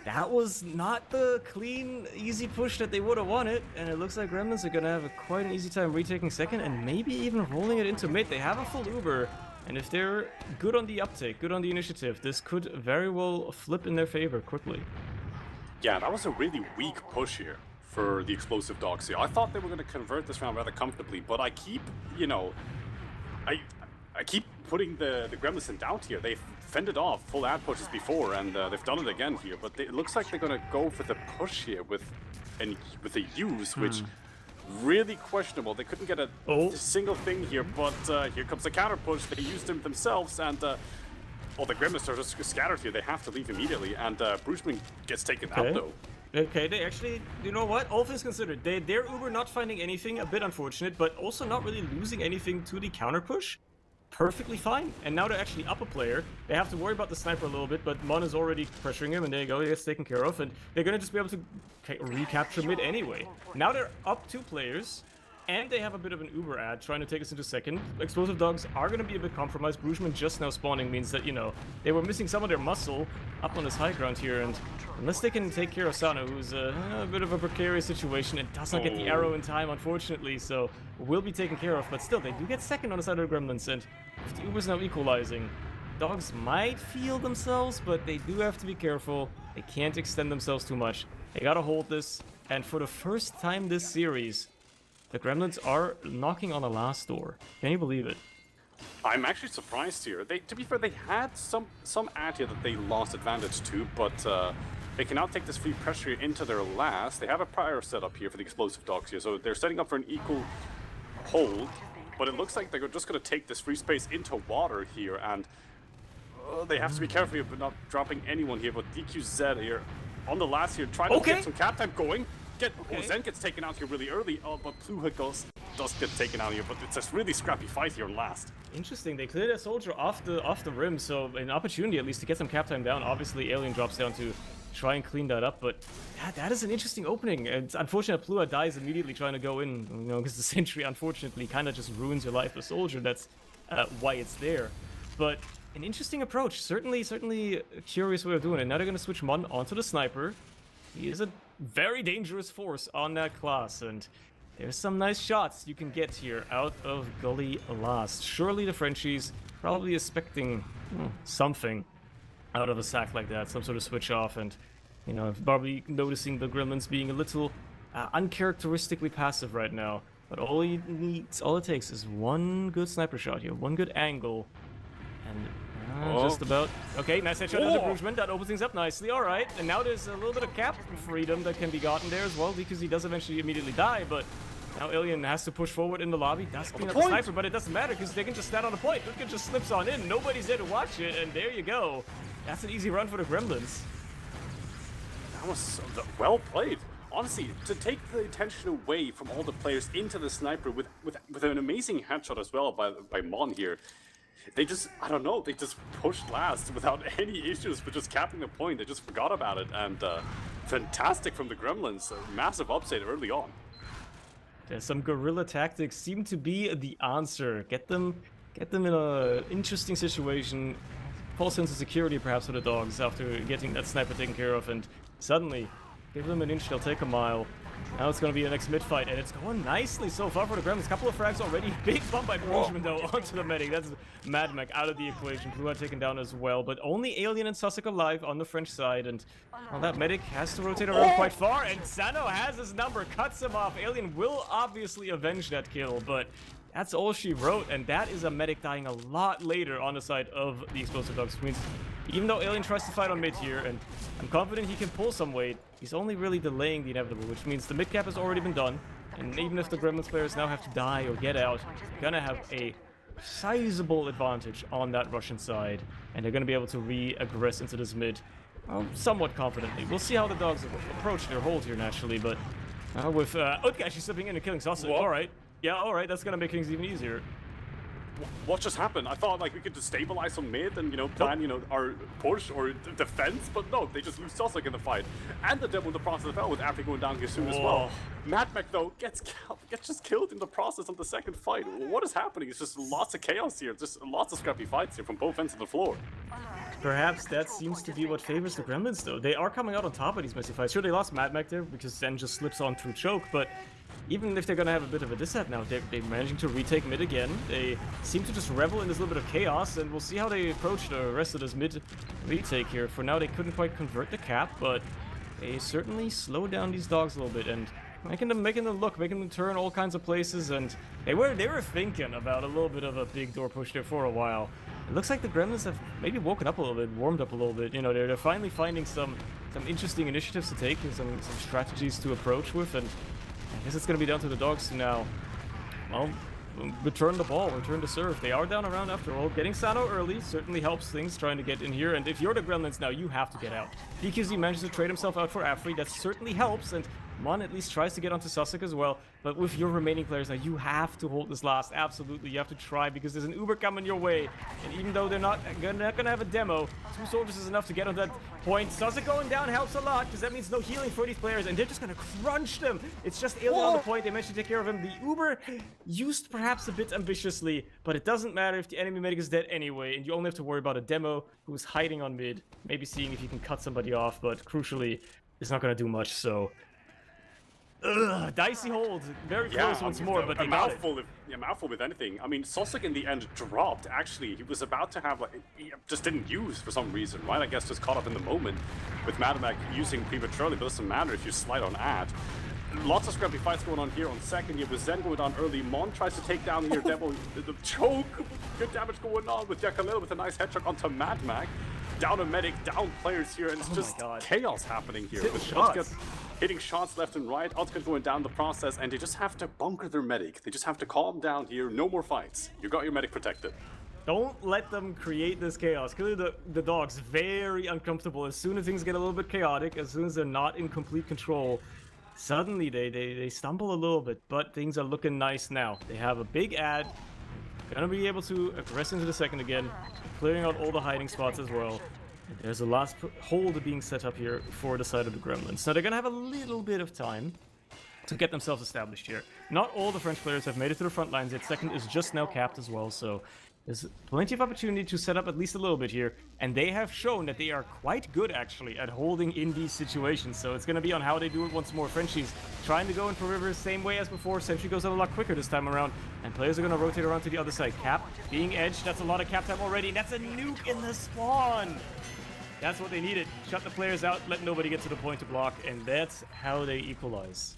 that was not the clean, easy push that they would have wanted, and it looks like Gremlins are going to have quite an easy time retaking second, and maybe even rolling it into mid. They have a full Uber, And if they're good on the uptake, good on the initiative, this could very well flip in their favor quickly. Yeah, that was a really weak push here for the explosive dogs here. I thought they were going to convert this round rather comfortably, but I keep, I keep putting the Gremlins in doubt here. They've fended off full ad pushes before, and they've done it again here. But it looks like they're going to go for the push here with a use, which really questionable. They couldn't get a single thing here, but here comes the counter push. They used him themselves, and the Gremlins are just scattered here. They have to leave immediately, and Bruceman gets taken out though. Okay, they actually, you know what? All things considered, they're Uber not finding anything, a bit unfortunate, but also not really losing anything to the counter push. Perfectly fine. And now they're actually up a player. They have to worry about the sniper a little bit, but Mon is already pressuring him, and there you go, he gets taken care of, and they're gonna just be able to recapture mid anyway. Now they're up 2 players, and they have a bit of an Uber ad trying to take us into second. Explosive dogs are gonna be a bit compromised. Bruceman just now spawning means that, they were missing some of their muscle up on this high ground here, and unless they can take care of Sano, who's a bit of a precarious situation and does not get the arrow in time, unfortunately, so will be taken care of. But still, they do get second on the side of the Gremlins, and if the Uber's now equalizing, dogs might feel themselves, but they do have to be careful. They can't extend themselves too much. They gotta hold this, and for the first time this series, the Gremlins are knocking on the last door. Can you believe it? I'm actually surprised here. To be fair, they had some ad here that they lost advantage to, but they can now take this free pressure into their last. They have a prior setup here for the explosive dogs here, so they're setting up for an equal hold. But it looks like they're just going to take this free space into water here, and they have to be careful about not dropping anyone here. But DQZ here on the last here, trying to get some cap time going. Zen gets taken out here really early, but Pluha does get taken out here, but it's a really scrappy fight here on last. Interesting, they cleared a soldier off the rim, so an opportunity at least to get some cap time down. Obviously, Alien drops down to try and clean that up, but that is an interesting opening. It's unfortunate Plua dies immediately trying to go in, because the sentry unfortunately kind of just ruins your life as a soldier. That's why it's there. But an interesting approach, certainly a curious way of doing it. Now they're going to switch Mon onto the sniper. He is a very dangerous force on that class, and there's some nice shots you can get here out of Gullywash. Surely the Frenchies probably expecting something out of a sack like that, some sort of switch off, and probably noticing the Gremlins being a little uncharacteristically passive right now. But all it takes is one good sniper shot here, one good angle, and just about. Okay, nice headshot on the Bruceman. That opens things up nicely. All right, and now there's a little bit of cap freedom that can be gotten there as well, because he does eventually immediately die, but now Alien has to push forward in the lobby. That's clean up the sniper, but it doesn't matter because they can just stand on the point. Lutka just slips on in. Nobody's there to watch it, and there you go. That's an easy run for the Gremlins. That was well played. Honestly, to take the attention away from all the players into the sniper with an amazing headshot as well by Mon here. They just, I don't know, they just pushed last without any issues, but just capping the point. They just forgot about it, and fantastic from the Gremlins. A massive upset early on. There's some guerrilla tactics seem to be the answer. Get them in a interesting situation. False sense of security perhaps for the dogs after getting that sniper taken care of, and suddenly give them an inch, they'll take a mile. Now it's going to be the next mid-fight, and it's going nicely so far for the Gremlins. Couple of frags already. Big bump by Bruceman, though, onto the medic. That's Mad Mac out of the equation. Plua taken down as well, but only Alien and Sussex alive on the French side, and well, that medic has to rotate around quite far, and Sano has his number, cuts him off. Alien will obviously avenge that kill, but that's all she wrote, and that is a medic dying a lot later on the side of the Explosive Dogs. Which means even though Alien tries to fight on mid here, and I'm confident he can pull some weight, he's only really delaying the inevitable, which means the mid cap has already been done, and even if the Gremlins players now have to die or get out, they're gonna have a sizable advantage on that Russian side, and they're gonna be able to re-aggress into this mid somewhat confidently. We'll see how the dogs approach their hold here naturally, but with Utka actually slipping in and killing Sussex, alright. Yeah, alright, that's gonna make things even easier. What just happened? I thought like we could just stabilize on mid and plan our push or defense, but no, they just lose Sussex in the fight, and the devil in the process fell with Afri going down here soon as well. Mad Mac though gets just killed in the process on the second fight. What is happening? It's just lots of chaos here, just lots of scrappy fights here from both ends of the floor. Perhaps that seems to be what favors the Gremlins though. They are coming out on top of these messy fights. Sure, they lost Mad Mac there because Zen just slips on through choke, but even if they're gonna have a bit of a disset now, they're managing to retake mid again. They seem to just revel in this little bit of chaos, and we'll see how they approach the rest of this mid retake here. For now, they couldn't quite convert the cap, but they certainly slowed down these dogs a little bit, and making them look, making them turn all kinds of places, and they were thinking about a little bit of a big door push there for a while. It looks like the Gremlins have maybe woken up a little bit, warmed up a little bit. You know, they're finally finding some interesting initiatives to take and some strategies to approach with, and I guess it's going to be down to the dogs to now, well, return the ball, return the serve. They are down around after all. Getting Sano early certainly helps things, trying to get in here, and if you're the Gremlins now, you have to get out. DQZ manages to trade himself out for Afri, that certainly helps, and Mon at least tries to get onto Sussex as well, but with your remaining players now, you have to hold this last. Absolutely, you have to try, because there's an Uber coming your way, and even though they're not gonna have a demo, 2 soldiers is enough to get on that point. Sussex going down helps a lot, because that means no healing for these players, and they're just gonna crunch them. It's just Alien on the point. They managed to take care of him. The Uber used perhaps a bit ambitiously, but it doesn't matter if the enemy medic is dead anyway, and you only have to worry about a demo who's hiding on mid, maybe seeing if you can cut somebody off, but crucially, it's not gonna do much, so... dicey hold, very close once more, but they got it. Mouthful with anything. I mean, Sosik in the end dropped, actually. He was about to have, like, he just didn't use for some reason, right? I guess just caught up in the moment with Madamac using prematurely, but it doesn't matter if you slide on ad. Lots of scrappy fights going on here on second. You have Zen going down early. Mon tries to take down your Devil. The choke. Good damage going on with Yakalil with a nice headshot onto Madmac. Down a medic, down players here, and it's just chaos happening here. With shots. Hitting shots left and right, Outcut going down the process, and they just have to bunker their medic. They just have to calm down here. No more fights. You got your medic protected. Don't let them create this chaos. Clearly the dogs very uncomfortable. As soon as things get a little bit chaotic, as soon as they're not in complete control, suddenly they stumble a little bit, but things are looking nice now. They have a big ad. Gonna be able to aggress into the second again, clearing out all the hiding spots as well. And there's a last hold being set up here for the side of the Gremlins. So they're gonna have a little bit of time to get themselves established here. Not all the French players have made it to the front lines yet. Second is just now capped as well, so there's plenty of opportunity to set up at least a little bit here. And they have shown that they are quite good, actually, at holding in these situations. So it's going to be on how they do it once more. Frenchies trying to go in for Rivers same way as before. Sentry goes out a lot quicker this time around. And players are going to rotate around to the other side. Cap being edged. That's a lot of cap time already. That's a nuke in the spawn. That's what they needed. Shut the players out, let nobody get to the point to block. And that's how they equalize.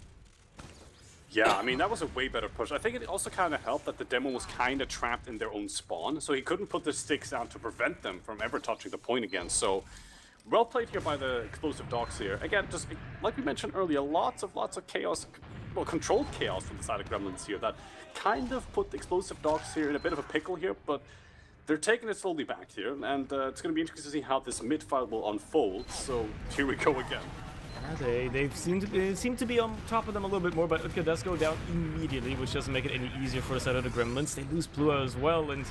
Yeah, I mean, that was a way better push. I think it also kind of helped that the demo was kind of trapped in their own spawn, so he couldn't put the sticks down to prevent them from ever touching the point again. So, well played here by the explosive dogs here. Again, just like we mentioned earlier, lots of chaos, well, controlled chaos from the side of Gremlins here that kind of put the explosive dogs here in a bit of a pickle here, but they're taking it slowly back here, and it's going to be interesting to see how this mid-fight will unfold. So, here we go again. They seem to be on top of them a little bit more, but Utka does go down immediately, which doesn't make it any easier for the side of the Gremlins. They lose Plua as well, and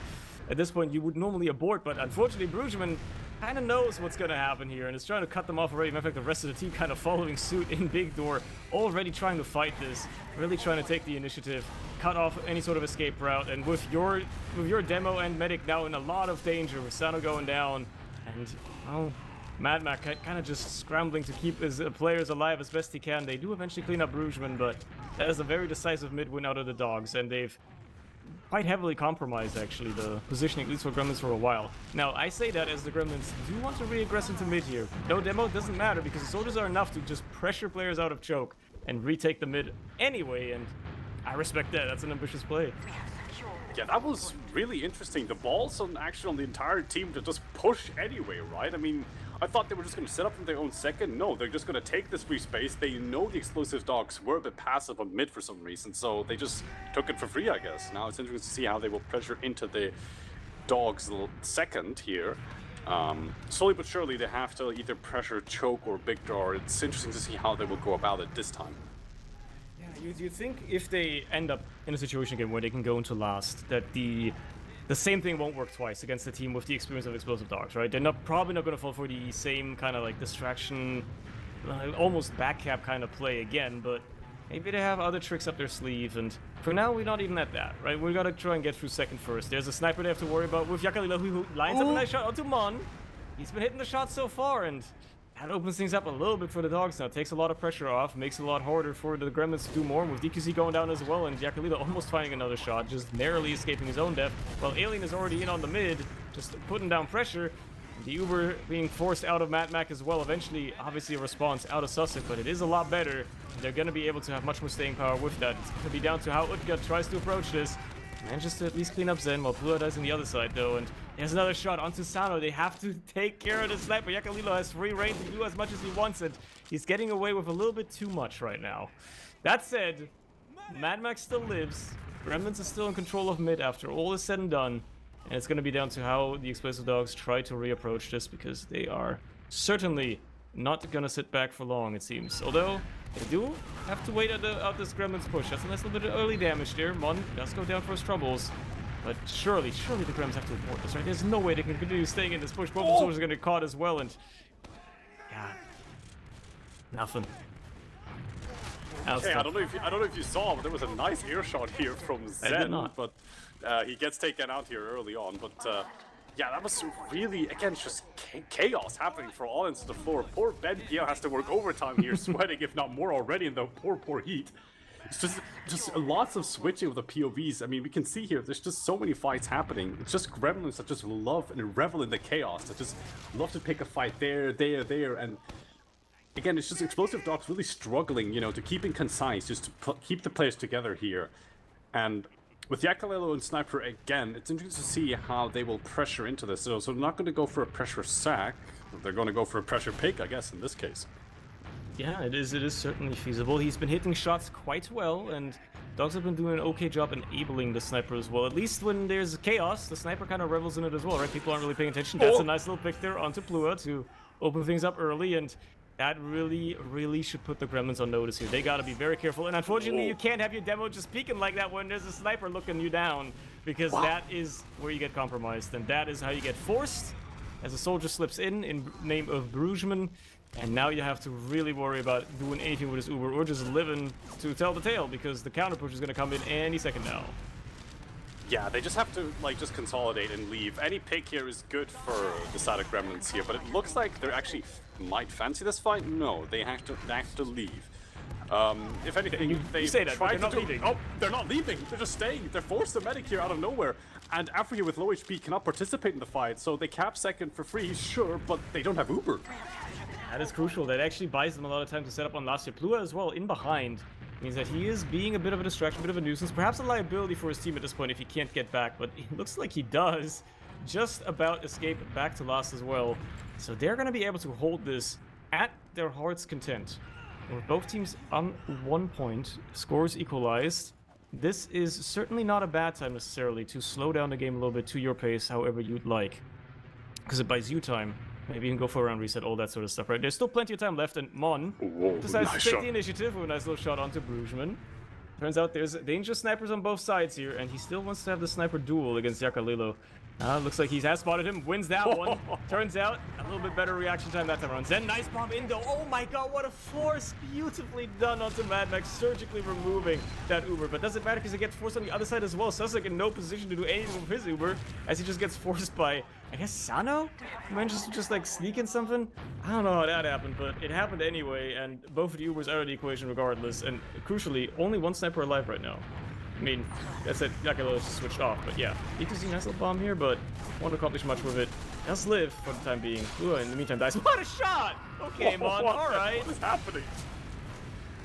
at this point you would normally abort, but unfortunately Bruggeman kind of knows what's going to happen here and is trying to cut them off already. Matter of fact, the rest of the team kind of following suit in Big Door, already trying to fight this, really trying to take the initiative, cut off any sort of escape route, and with your demo and medic now in a lot of danger, with Sano going down, and, well, Madmac kind of just scrambling to keep his players alive as best he can. They do eventually clean up Bruggeman, but that is a very decisive mid-win out of the dogs, and they've quite heavily compromised, actually, the positioning, at least for Gremlins, for a while. Now, I say that as the Gremlins do want to re-aggress into mid here. No demo doesn't matter, because the soldiers are enough to just pressure players out of choke and retake the mid anyway, and I respect that. That's an ambitious play. Yeah, that was really interesting. The ball's actually on the entire team to just push anyway, right? I mean, I thought they were just going to set up in their own second. No, they're just going to take this free space. They know the explosive dogs were a bit passive on mid for some reason, so they just took it for free, I guess. Now it's interesting to see how they will pressure into the dogs second here. Slowly but surely, they have to either pressure, choke, or big door. It's interesting to see how they will go about it this time. You think if they end up in a situation again where they can go into last, that the same thing won't work twice against a team with the experience of explosive dogs, right? They're probably not going to fall for the same kind of like distraction, almost backcap kind of play again, but maybe they have other tricks up their sleeve, and for now we're not even at that, right? We got to try and get through second first. There's a sniper they have to worry about with Yakalila, who lines up a nice shot onto Mon. He's been hitting the shots so far, and That opens things up a little bit for the dogs now. Takes a lot of pressure off, makes it a lot harder for the Gremlins to do more, with DQC going down as well, and Yakalila almost finding another shot, just narrowly escaping his own death, while Alien is already in on the mid, just putting down pressure. The Uber being forced out of Mad Mac as well. Eventually, obviously a response out of Sussex, but it is a lot better. They're going to be able to have much more staying power with that. It's going to be down to how Utka tries to approach this. Manages to at least clean up Zen, while Blua dies on the other side though, and there's another shot onto Sano. They have to take care of the sniper. Yakalilo has free reign to do as much as he wants, and he's getting away with a little bit too much right now. That said, Mad Max still lives. Gremlins is still in control of mid after all is said and done, and it's going to be down to how the Explosive Dogs try to reapproach this, because they are certainly not going to sit back for long, it seems. Although, they do have to wait out this Gremlins push. That's a nice little bit of early damage there. Mon does go down for his troubles. But surely the Gremlins have to abort this, right? There's no way they can continue staying in this push. Both soldiers are going to get caught as well, and... yeah. Nothing. Hey, I don't know if you saw, but there was a nice air shot here from Zen, but he gets taken out here early on. But yeah, that was really, again, just chaos happening for all ends of the floor. Poor Ben Gio has to work overtime here, sweating, if not more already, in the poor heat. It's just lots of switching of the POVs. I mean, we can see here, there's just so many fights happening. It's just Gremlins that just love and revel in the chaos, that just love to pick a fight there, and again, it's just Explosive Dogs really struggling, you know, to keep it concise, just to keep the players together here. And with Yakalelo and Sniper again, it's interesting to see how they will pressure into this. So they're not going to go for a pressure sack, they're going to go for a pressure pick, I guess, in this case. Yeah, it is certainly feasible. He's been hitting shots quite well, and Dogs have been doing an okay job enabling the Sniper as well. At least when there's chaos, the Sniper kind of revels in it as well, right? People aren't really paying attention. That's a nice little pick there onto Plua to open things up early, and that really should put the Gremlins on notice here. They gotta be very careful, and unfortunately you can't have your demo just peeking like that when there's a Sniper looking you down, because that is where you get compromised, and that is how you get forced as a soldier slips in name of Brugesman. And now you have to really worry about doing anything with this Uber or just living to tell the tale, because the counter push is going to come in any second now. Yeah, they just have to like just consolidate and leave. Any pick here is good for the side of Gremlins here, but it looks like they're actually might fancy this fight. No, they have to leave. If anything, they say that, try but they're to not leaving. Oh, they're not leaving. They're just staying. They're forced to medic here out of nowhere. And Africa with low HP cannot participate in the fight, so they cap second for free, sure, but they don't have Uber. That is crucial. That actually buys them a lot of time to set up on last year. Plua as well, in behind, means that he is being a bit of a distraction, a bit of a nuisance, perhaps a liability for his team at this point if he can't get back, but it looks like he does just about escape back to last as well. So they're going to be able to hold this at their heart's content. With both teams on 1 point, scores equalized. This is certainly not a bad time necessarily to slow down the game a little bit to your pace, however you'd like, because it buys you time. Maybe you can go for a round reset, all that sort of stuff, right? There's still plenty of time left, and Mon decides to take the initiative with a nice little shot onto Brugesman. Turns out there's dangerous snipers on both sides here, and he still wants to have the sniper duel against Yakalilo. Looks like he has spotted him, wins that one. Turns out, a little bit better reaction time that time around. Zen, nice bomb in though. Oh my god, what a force! Beautifully done onto Mad Max, surgically removing that Uber. But doesn't matter because he gets forced on the other side as well. Sussex in no position to do anything with his Uber, as he just gets forced by, I guess, Sano? He manages to just like sneak in something? I don't know how that happened, but it happened anyway, and both of the Ubers are out of the equation regardless. And crucially, only one sniper alive right now. I mean, that's it, Yakalilo just switched off, but yeah. You can see a nice little bomb here, but won't accomplish much with it. Does live for the time being. Ooh, in the meantime dies. What a shot! Okay, Mon, alright. What is happening?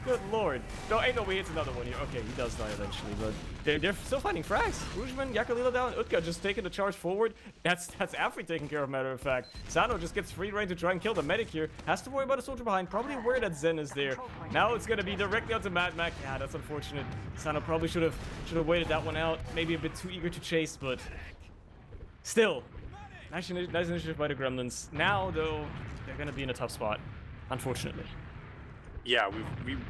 Good lord. No, ain't no way it's another one here. Okay, he does die eventually, but they're still fighting frags. Brugesman, Yakalilo down, Utka just taking the charge forward. That's Afri taking care of, matter of fact. Sano just gets free reign to try and kill the medic here. Has to worry about a soldier behind, probably aware that Zen is there. Now it's gonna be directly onto Mad Mac. Yeah, that's unfortunate. Sano probably should have waited that one out. Maybe a bit too eager to chase, but still. Nice initiative by the Gremlins. Now, though, they're gonna be in a tough spot, unfortunately. Yeah,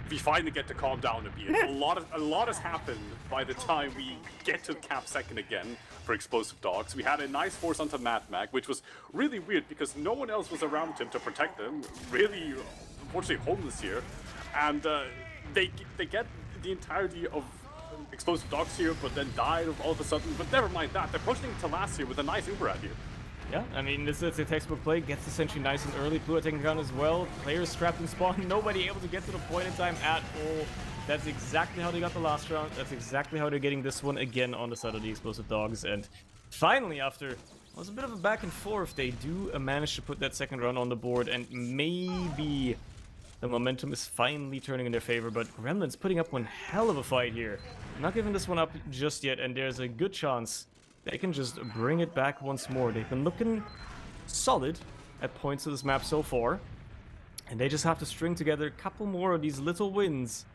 we finally get to calm down a bit. A lot has happened by the time we get to cap second again for Explosive Dogs. We had a nice force onto Mad Mac, which was really weird because no one else was around him to protect him. Really, unfortunately, homeless here, and they get the entirety of Explosive Dogs here, but then died all of a sudden. But never mind that. They're pushing to last here with a nice Uber out here. Yeah, I mean, this is a textbook play. Gets the sentry nice and early. Plua taking down as well. Players trapped in spawn. Nobody able to get to the point in time at all. That's exactly how they got the last round. That's exactly how they're getting this one again on the side of the Explosive Dogs. And finally, after it was a bit of a back and forth, they do manage to put that second run on the board. And maybe the momentum is finally turning in their favor. But Gremlins putting up one hell of a fight here. Not giving this one up just yet. And there's a good chance they can just bring it back once more. They've been looking solid at points of this map so far. And they just have to string together a couple more of these little wins.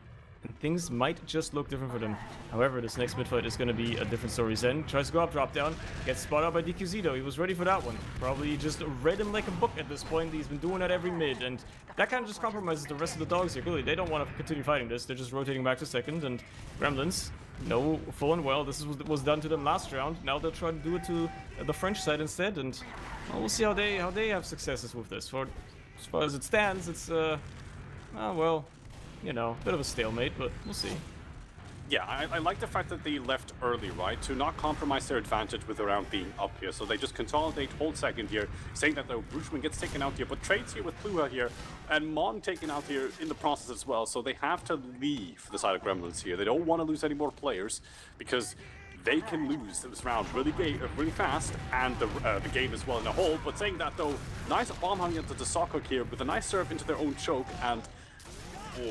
And things might just look different for them. However, this next mid fight is going to be a different story. Zen tries to go up, drop down, gets spotted out by DQZ though. He was ready for that one. Probably just read him like a book at this point. He's been doing that every mid, and that kind of just compromises the rest of the dogs here. Clearly, they don't want to continue fighting this. They're just rotating back to second, and Gremlins know full and well this is what was done to them last round. Now they'll try to do it to the French side instead, and well, we'll see how they have successes with this. For as far as it stands, it's well, you know, a bit of a stalemate, but we'll see. Yeah, I like the fact that they left early, right? To not compromise their advantage with the round being up here. So they just consolidate, hold second here, saying that the Bruchman gets taken out here, but trades here with Plua here, and Mon taken out here in the process as well. So they have to leave the side of Gremlins here. They don't want to lose any more players, because they can lose this round really fast, and the game as well in a whole. But saying that though, nice bomb hung into the Sockhook here with a nice serve into their own choke, and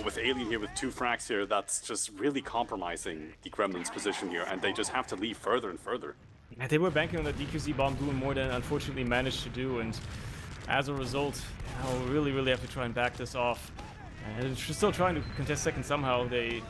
with Alien here with 2 frags here, that's just really compromising the Gremlins' position here, and they just have to leave further and further. Yeah, they were banking on the DQZ bomb doing more than unfortunately managed to do, and as a result, really have to try and back this off. And they're still trying to contest second somehow. They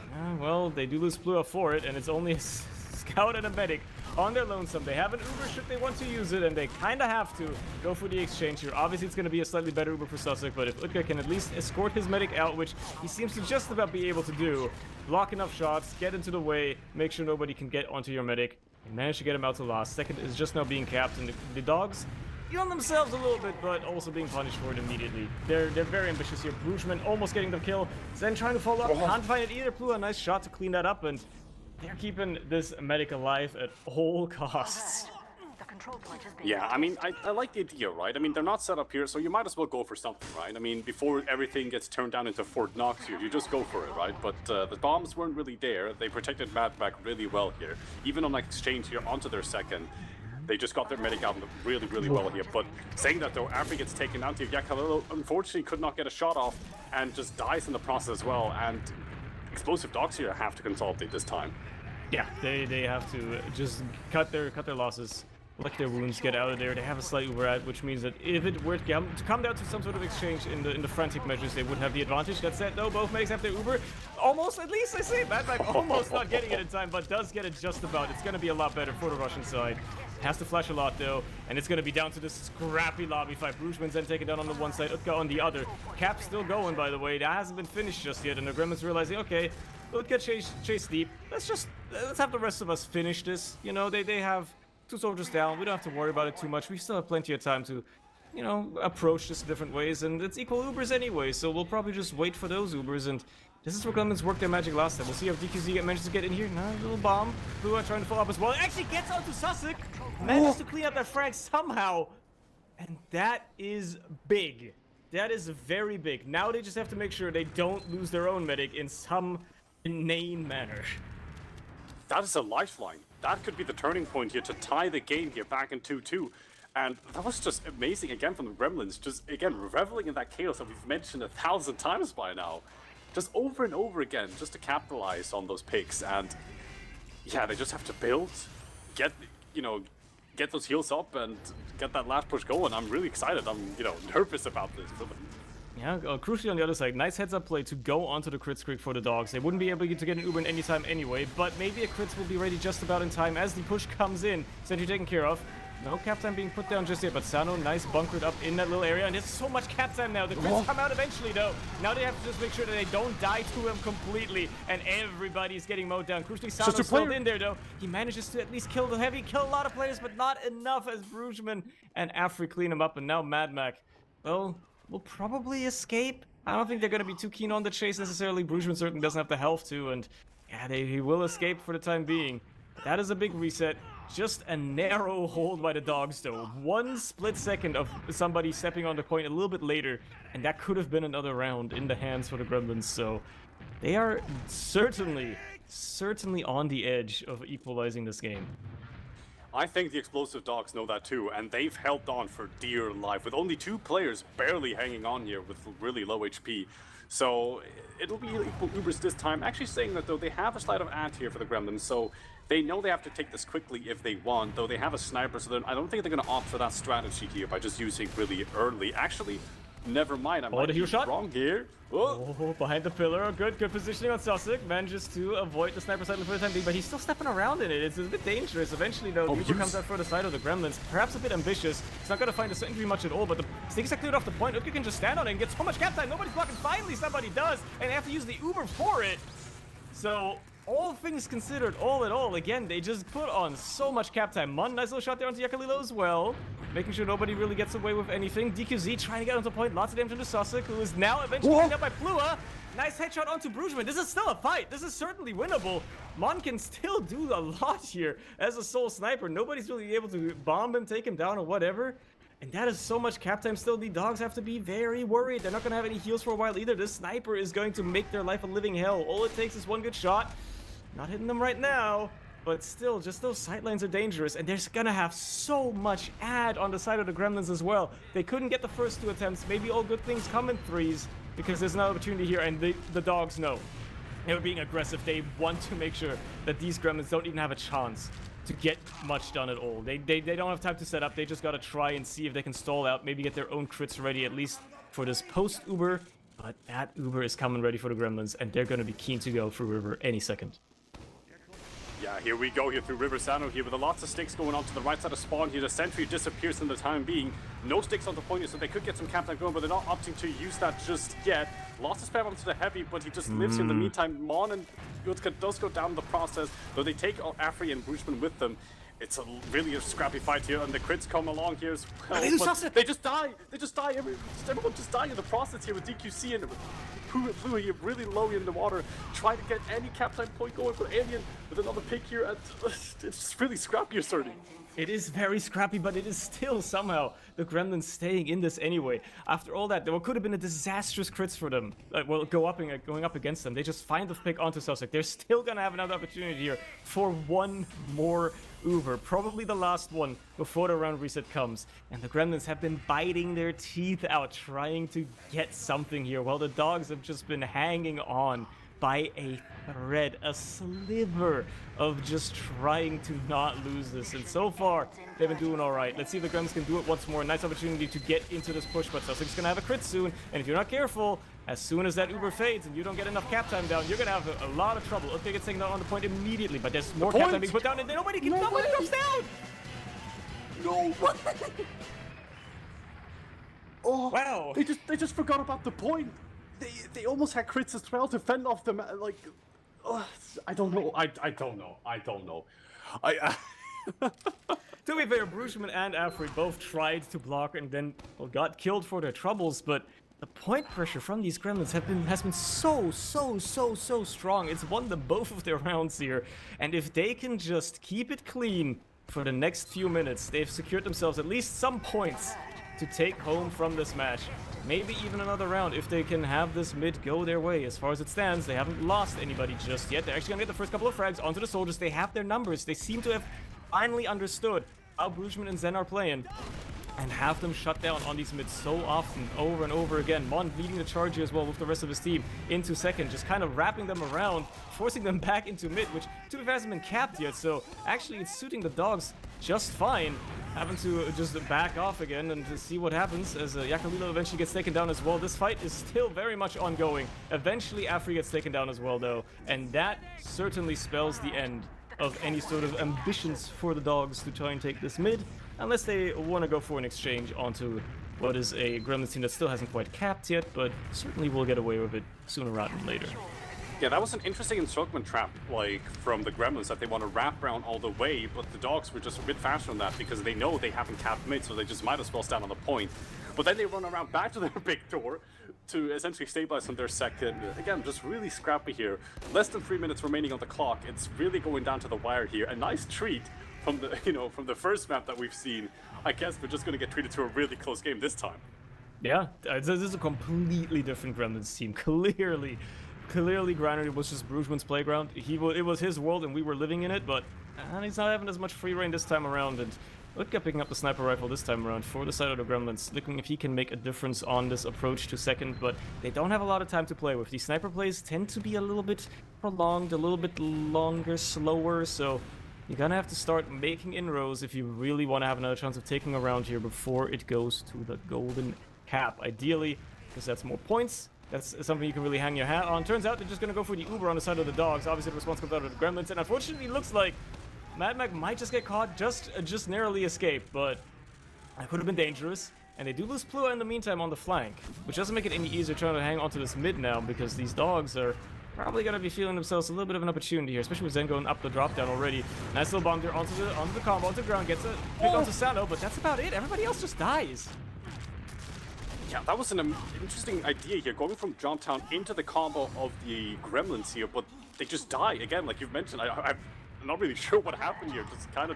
do lose Plua for it, and it's only a scout and a medic on their lonesome. They have an Uber should they want to use it, and they kind of have to go for the exchange here. Obviously, it's going to be a slightly better Uber for Sussex, but if Utka can at least escort his medic out, which he seems to just about be able to do, block enough shots, get into the way, make sure nobody can get onto your medic, and manage to get him out to last. Second is just now being capped, and the dogs on themselves a little bit, but also being punished for it immediately. They're very ambitious here. Bruchman almost getting the kill. Zen trying to follow up. Can't find it either. Plua, a nice shot to clean that up, and they're keeping this medic alive at all costs. Yeah, I mean, I like the idea, right? I mean, they're not set up here, so you might as well go for something, right? I mean, before everything gets turned down into Fort Knox here, you just go for it, right? But the bombs weren't really there. They protected Madback really well here. Even on exchange here onto their second, they just got their medic out really well here. But saying that though, after he gets taken out here, Yakalilo unfortunately could not get a shot off and just dies in the process as well. And Explosive Dogs here have to consolidate this time. Yeah, they have to just cut their losses, lick their wounds, get out of there. They have a slight Uber ad, which means that if it were to come down to some sort of exchange in the frantic measures, they would have the advantage. That said, though, both medics have their Uber. Almost, at least, I say. Madback almost not getting it in time, but does get it just about. It's going to be a lot better for the Russian side. Has to flash a lot, though, and it's going to be down to this scrappy lobby fight. Bruchman's then taken down on the one side, Utka on the other. Cap's still going, by the way. That hasn't been finished just yet, and the Gremlins realizing, okay, Utka chase deep. Let's have the rest of us finish this. You know, they have 2 soldiers down. We don't have to worry about it too much. We still have plenty of time to, you know, approach this different ways, and it's equal Ubers anyway, so we'll probably just wait for those Ubers, and this is where Gremlins worked their magic last time. We'll see if DQZ manages to get in here. Nice little bomb. Plua trying to follow up as well. It actually gets onto Sussex. Manages to clean up that frag somehow. And that is big. That is very big. Now they just have to make sure they don't lose their own medic in some inane manner. That is a lifeline. That could be the turning point here to tie the game here back in 2-2. And that was just amazing again from the Gremlins. Just, again, reveling in that chaos that we've mentioned 1,000 times by now. Just over and over again, just to capitalize on those picks. And yeah, they just have to build, get those heals up and get that last push going. I'm really excited. I'm, nervous about this. Yeah, crucially on the other side, nice heads-up play to go onto the crit streak for the dogs. They wouldn't be able to get an Uber in any time anyway, but maybe a crits will be ready just about in time as the push comes in. Sentry taken care of. No cap time being put down just yet, but Sano nice bunkered up in that little area, and there's so much cap time now. The crits come out eventually, though. Now they have to just make sure that they don't die to him completely, and everybody's getting mowed down. Crucially, Sano's still in there, though. He manages to at least kill a lot of players, but not enough as Bruchman and Afri clean him up, and now Madmac, well, will probably escape. I don't think they're going to be too keen on the chase necessarily. Bruchman certainly doesn't have the health to, and yeah, he will escape for the time being. That is a big reset. Just a narrow hold by the dogs, though. One split second of somebody stepping on the point a little bit later, and that could have been another round in the hands for the Gremlins. So they are certainly on the edge of equalizing this game. I think the explosive dogs know that too, and they've held on for dear life, with only 2 players barely hanging on here with really low HP. So it'll be equal Ubers this time. Actually saying that, though, they have a sleight of hand here for the Gremlins, so they know they have to take this quickly if they want, though they have a sniper, so I don't think they're going to opt for that strategy here by just using really early. Actually, never mind, I might the be heel shot. wrong here. Oh, behind the pillar. Good positioning on Sussex. Manages to avoid the sniper sighting for the time being, but he's still stepping around in it. It's a bit dangerous. Eventually, though, Uber comes out for the side of the Gremlins. Perhaps a bit ambitious. He's not going to find the secondary much at all, but the sneaks are cleared off the point. Utke can just stand on it and get so much cap time. Nobody's blocking. Finally, somebody does, and they have to use the Uber for it. So, all things considered, all in all, again, they just put on so much cap time. Mon, nice little shot there onto Yakalilo as well. Making sure nobody really gets away with anything. DQZ trying to get onto point. Lots of damage into Sussex, who is now eventually cleaned up by Plua. Nice headshot onto Brugman. This is still a fight. This is certainly winnable. Mon can still do a lot here as a sole sniper. Nobody's really able to bomb him, take him down, or whatever. And that is so much cap time still. The dogs have to be very worried. They're not going to have any heals for a while either. This sniper is going to make their life a living hell. All it takes is one good shot. Not hitting them right now, but still, just those sightlines are dangerous, and they're gonna have so much ad on the side of the Gremlins as well. They couldn't get the first 2 attempts. Maybe all good things come in 3s, because there's an opportunity here, and the dogs know. They're being aggressive. They want to make sure that these Gremlins don't even have a chance to get much done at all. They don't have time to set up. They just gotta try and see if they can stall out, maybe get their own crits ready, at least for this post-Uber. But that Uber is coming ready for the Gremlins, and they're gonna be keen to go through River any second. Yeah, here we go here through River Sano here with lots of sticks going on to the right side of spawn here. The sentry disappears in the time being. No sticks on the point here, so they could get some cap time going, but they're not opting to use that just yet. Lots of spam onto the heavy, but he just lives here in the meantime. Mon and Yutka does go down the process, though they take Afri and Brugman with them. It's really a scrappy fight here, and the crits come along here as well. But they just die. They just die. Everyone just die in the process here with DQC and Fluid here really low in the water, trying to get any cap time point going for Alien with another pick here. And it's really scrappy starting. It is very scrappy, but it is still somehow the Gremlins staying in this anyway. After all that, there could have been a disastrous crits for them. Going up against them. They just find the pick onto Sussex. They're still gonna have another opportunity here for one more Uber, probably the last one before the round reset comes. And the Gremlins have been biting their teeth out, trying to get something here, while the dogs have just been hanging on by a thread, a sliver of just trying to not lose this. And so far, they've been doing all right. Let's see if the Gremlins can do it once more. Nice opportunity to get into this push, but Sussex is going to have a crit soon. And if you're not careful, as soon as that Uber fades and you don't get enough cap time down, you're going to have a lot of trouble. Utke gets taken down on the point immediately, but there's more cap time being put down, and nobody comes down! No! Oh, wow! They just forgot about the point. They almost had crits as well to fend off them. Like, I don't know. I don't know. To be fair, Brugman and Afri both tried to block and then got killed for their troubles, but the point pressure from these Gremlins has been so strong. It's won them both of their rounds here, and if they can just keep it clean for the next few minutes, they've secured themselves at least some points to take home from this match. Maybe even another round if they can have this mid go their way. As far as it stands, they haven't lost anybody just yet. They're actually gonna get the first couple of frags onto the soldiers. They have their numbers. They seem to have finally understood how Brugman and Zen are playing, and have them shut down on these mids so often, over and over again. Mon leading the charge here as well with the rest of his team into second, just kind of wrapping them around, forcing them back into mid, which to be fair hasn't been capped yet, so actually it's suiting the dogs just fine. Having to just back off again and to see what happens as Yakalilo eventually gets taken down as well. This fight is still very much ongoing. Eventually Afri gets taken down as well though, and that certainly spells the end of any sort of ambitions for the dogs to try and take this mid, unless they want to go for an exchange onto what is a Gremlins team that still hasn't quite capped yet, but certainly will get away with it sooner rather than later. Yeah, that was an interesting encirclement trap, like, from the Gremlins, that they want to wrap around all the way, but the dogs were just a bit faster on that because they know they haven't capped mid, so they just might as well stand on the point. But then they run around back to their big door, to essentially stabilize on their second. Again, just really scrappy here. Less than 3 minutes remaining on the clock. It's really going down to the wire here. A nice treat from the from the first map that we've seen. I guess we're just going to get treated to a really close game this time. Yeah, this is a completely different Gremlins team. Clearly, Granary was just Brugman's playground. It was his world, and we were living in it. But he's not having as much free reign this time around. And Utka picking up the sniper rifle this time around for the side of the Gremlins, looking if he can make a difference on this approach to second. But they don't have a lot of time to play with. These sniper plays tend to be a little bit prolonged, a little bit longer, slower. So you're gonna have to start making inroads if you really want to have another chance of taking a round here before it goes to the golden cap. Ideally, because that's more points. That's something you can really hang your hat on. Turns out they're just gonna go for the Uber on the side of the dogs. Obviously, the response comes out of the Gremlins, and unfortunately, it looks like Mad Mac might just get caught, just narrowly escape, but that could have been dangerous. And they do lose Plua in the meantime on the flank, which doesn't make it any easier trying to hang onto this mid now, because these dogs are probably gonna be feeling themselves a little bit of an opportunity here, especially with Zen going up the drop down already. Nice little bomb there onto the combo, onto the ground, gets a pick onto Sano, but that's about it. Everybody else just dies. Yeah, that was an interesting idea here, going from jump town into the combo of the Gremlins here, but they just die again, like you've mentioned. I'm not really sure what happened here.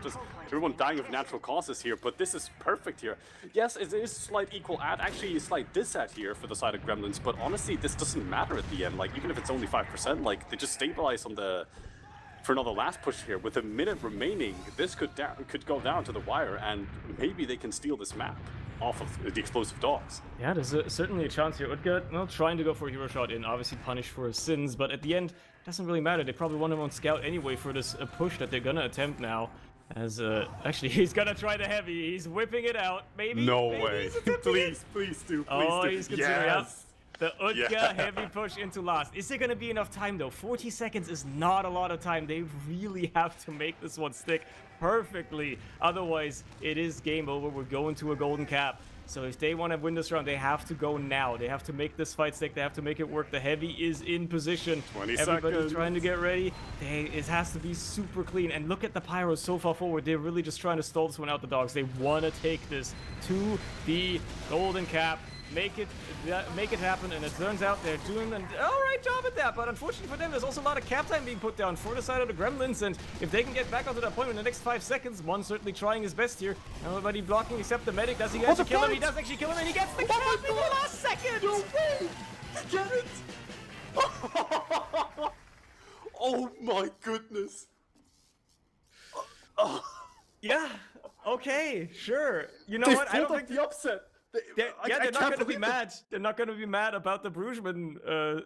Just everyone dying of natural causes here, but this is perfect here. Yes, it is slight equal add, actually a slight dis-add here for the side of Gremlins, but honestly, this doesn't matter at the end. Like, even if it's only 5%, like, they just stabilize on the for another last push here. With a minute remaining, this could go down to the wire, and maybe they can steal this map off of the explosive dogs. Yeah, there's certainly a chance here. Utgard, well, trying to go for a hero shot in, obviously punished for his sins, but at the end, doesn't really matter. They probably want him on scout anyway for this push that they're gonna attempt now. As, actually, he's gonna try the heavy. He's whipping it out. Maybe. No maybe way. Please do. Oh, do. he's considering Yes. the Utka heavy push into last. Is there gonna be enough time though? 40 seconds is not a lot of time. They really have to make this one stick perfectly. Otherwise, it is game over. We're going to a golden cap. So if they want to win this round, they have to go now. They have to make this fight stick. They have to make it work. The heavy is in position. 20 Everybody's seconds. trying to get ready. It has to be super clean. And look at the pyros so far forward. They're really just trying to stall this one out, the dogs. They want to take this to the golden cap. Make it happen, and it turns out they're doing an alright job at that, but unfortunately for them, there's also a lot of cap time being put down for the side of the Gremlins, and if they can get back onto that point in the next 5 seconds, one certainly trying his best here. Nobody blocking except the medic. Does he actually kill him? He does actually kill him, and he gets the cap in the last second! No way! Get it! Oh my goodness! Yeah, okay, sure. You know They what? I don't pulled think up the upset. they're not going to be mad. They're not going to be mad about the Brugman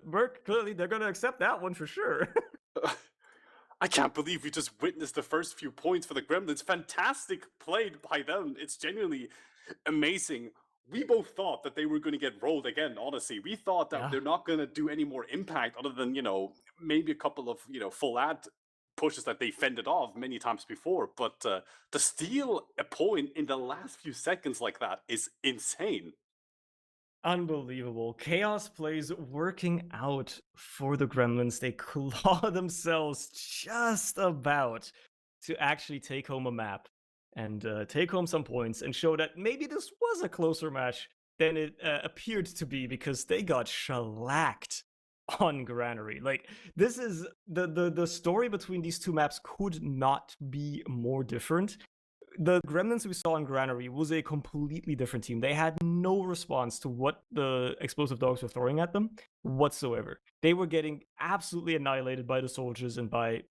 Merc. Clearly, they're going to accept that one for sure. I can't believe we just witnessed the first few points for the Gremlins. Fantastic played by them. It's genuinely amazing. We both thought that they were going to get rolled again, honestly. We thought that they're not going to do any more impact other than, maybe a couple of, full ad pushes that they fended off many times before. But to steal a point in the last few seconds like that is insane. Unbelievable. Chaos plays working out for the Gremlins. They claw themselves just about to actually take home a map and take home some points and show that maybe this was a closer match than it appeared to be, because they got shellacked on Granary. Like, this is the story between these two maps could not be more different. The Gremlins we saw in Granary was a completely different team. They had no response to what the explosive dogs were throwing at them whatsoever. They were getting absolutely annihilated by the soldiers and by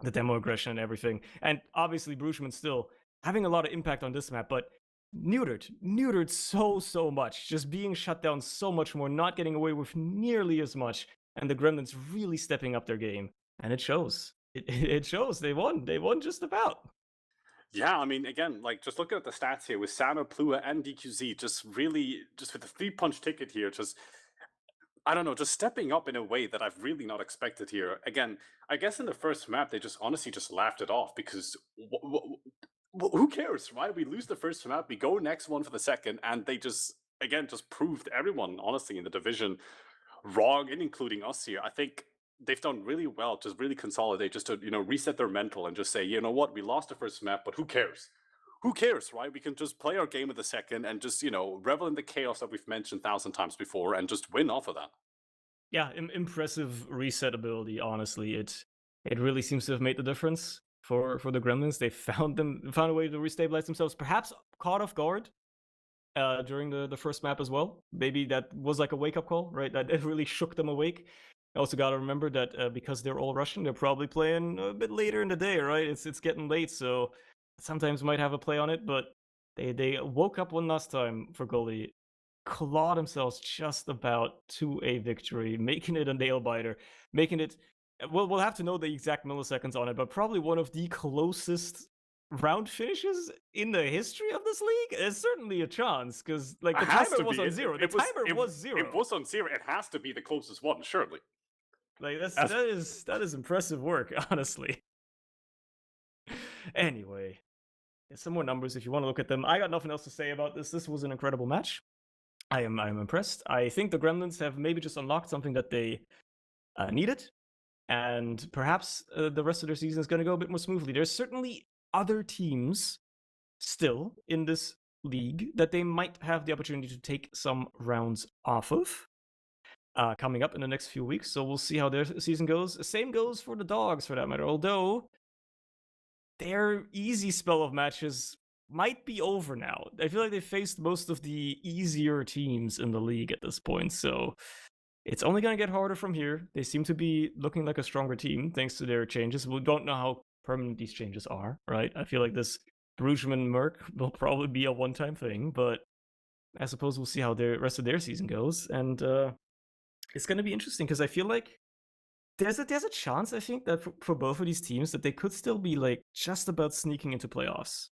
the demo aggression and everything. And obviously, Brugman still having a lot of impact on this map, but neutered so much, just being shut down so much more, not getting away with nearly as much, and the Gremlins really stepping up their game, and it shows. It shows. They won just about. Yeah, I mean, again, like, just looking at the stats here with Sano, Plua, and DQZ, just with the 3-punch ticket here, I don't know, just stepping up in a way that I've really not expected here. Again, I guess in the first map, they just honestly just laughed it off, because who cares, right? We lose the first map, we go next one for the second, and they just proved everyone, honestly, in the division wrong, and including us here. I think they've done really well to really consolidate, just to reset their mental and just say, you know what, we lost the first map, but who cares? who cares, right? We can just play our game of the second and just, revel in the chaos that we've mentioned 1,000 times before and just win off of that. Yeah, impressive reset ability. Honestly, it really seems to have made the difference for the Gremlins. They found a way to restabilize themselves, perhaps caught off guard during the first map as well. Maybe that was like a wake up call, right? That it really shook them awake. Also, got to remember that because they're all Russian, they're probably playing a bit later in the day, right? It's getting late, so sometimes might have a play on it. But they woke up one last time for Gully, claw themselves just about to a victory, making it a nail biter, making it. Well, we'll have to know the exact milliseconds on it, but probably one of the closest round finishes in the history of this league. There's certainly a chance because like It the has timer to was be. on zero. The timer was zero. It was on zero. It has to be the closest one, surely. Like As that is impressive work, honestly. Anyway, some more numbers if you want to look at them. I got nothing else to say about this. This was an incredible match. I'm impressed. I think the Gremlins have maybe just unlocked something that they needed, and perhaps the rest of their season is going to go a bit more smoothly. There's certainly other teams still in this league that they might have the opportunity to take some rounds off of coming up in the next few weeks. So we'll see how their season goes. Same goes for the Dogs, for that matter. Although their easy spell of matches might be over now. I feel like they faced most of the easier teams in the league at this point. So it's only going to get harder from here. They seem to be looking like a stronger team thanks to their changes. We don't know how permanent these changes are, right? I feel like this Bruggeman Merc will probably be a one-time thing, but I suppose we'll see how the rest of their season goes. And it's going to be interesting because I feel like there's a chance, I think, that for both of these teams that they could still be like just about sneaking into playoffs.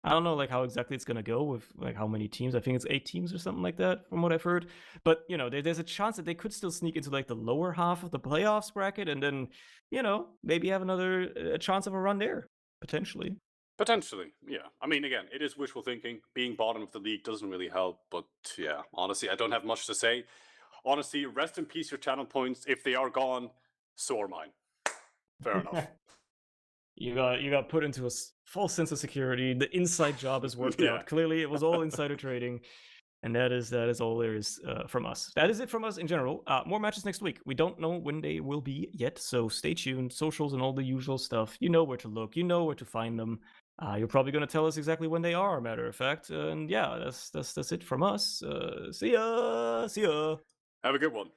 I don't know like how exactly it's gonna go with like how many teams. I think it's 8 teams or something like that, from what I've heard. But there's a chance that they could still sneak into like the lower half of the playoffs bracket, and then maybe have another chance of a run there potentially. Potentially, yeah. I mean, again, it is wishful thinking. Being bottom of the league doesn't really help, but yeah, honestly, I don't have much to say. Honestly, rest in peace your channel points. If they are gone, so are mine. Fair enough. You got put into a false sense of security. The inside job has worked Yeah. out. Clearly, it was all insider trading. And that is all there is from us. That is it from us in general. More matches next week. We don't know when they will be yet, so stay tuned. Socials and all the usual stuff. You know where to look. You know where to find them. You're probably going to tell us exactly when they are, matter of fact. And yeah, that's it from us. See ya. See ya. Have a good one.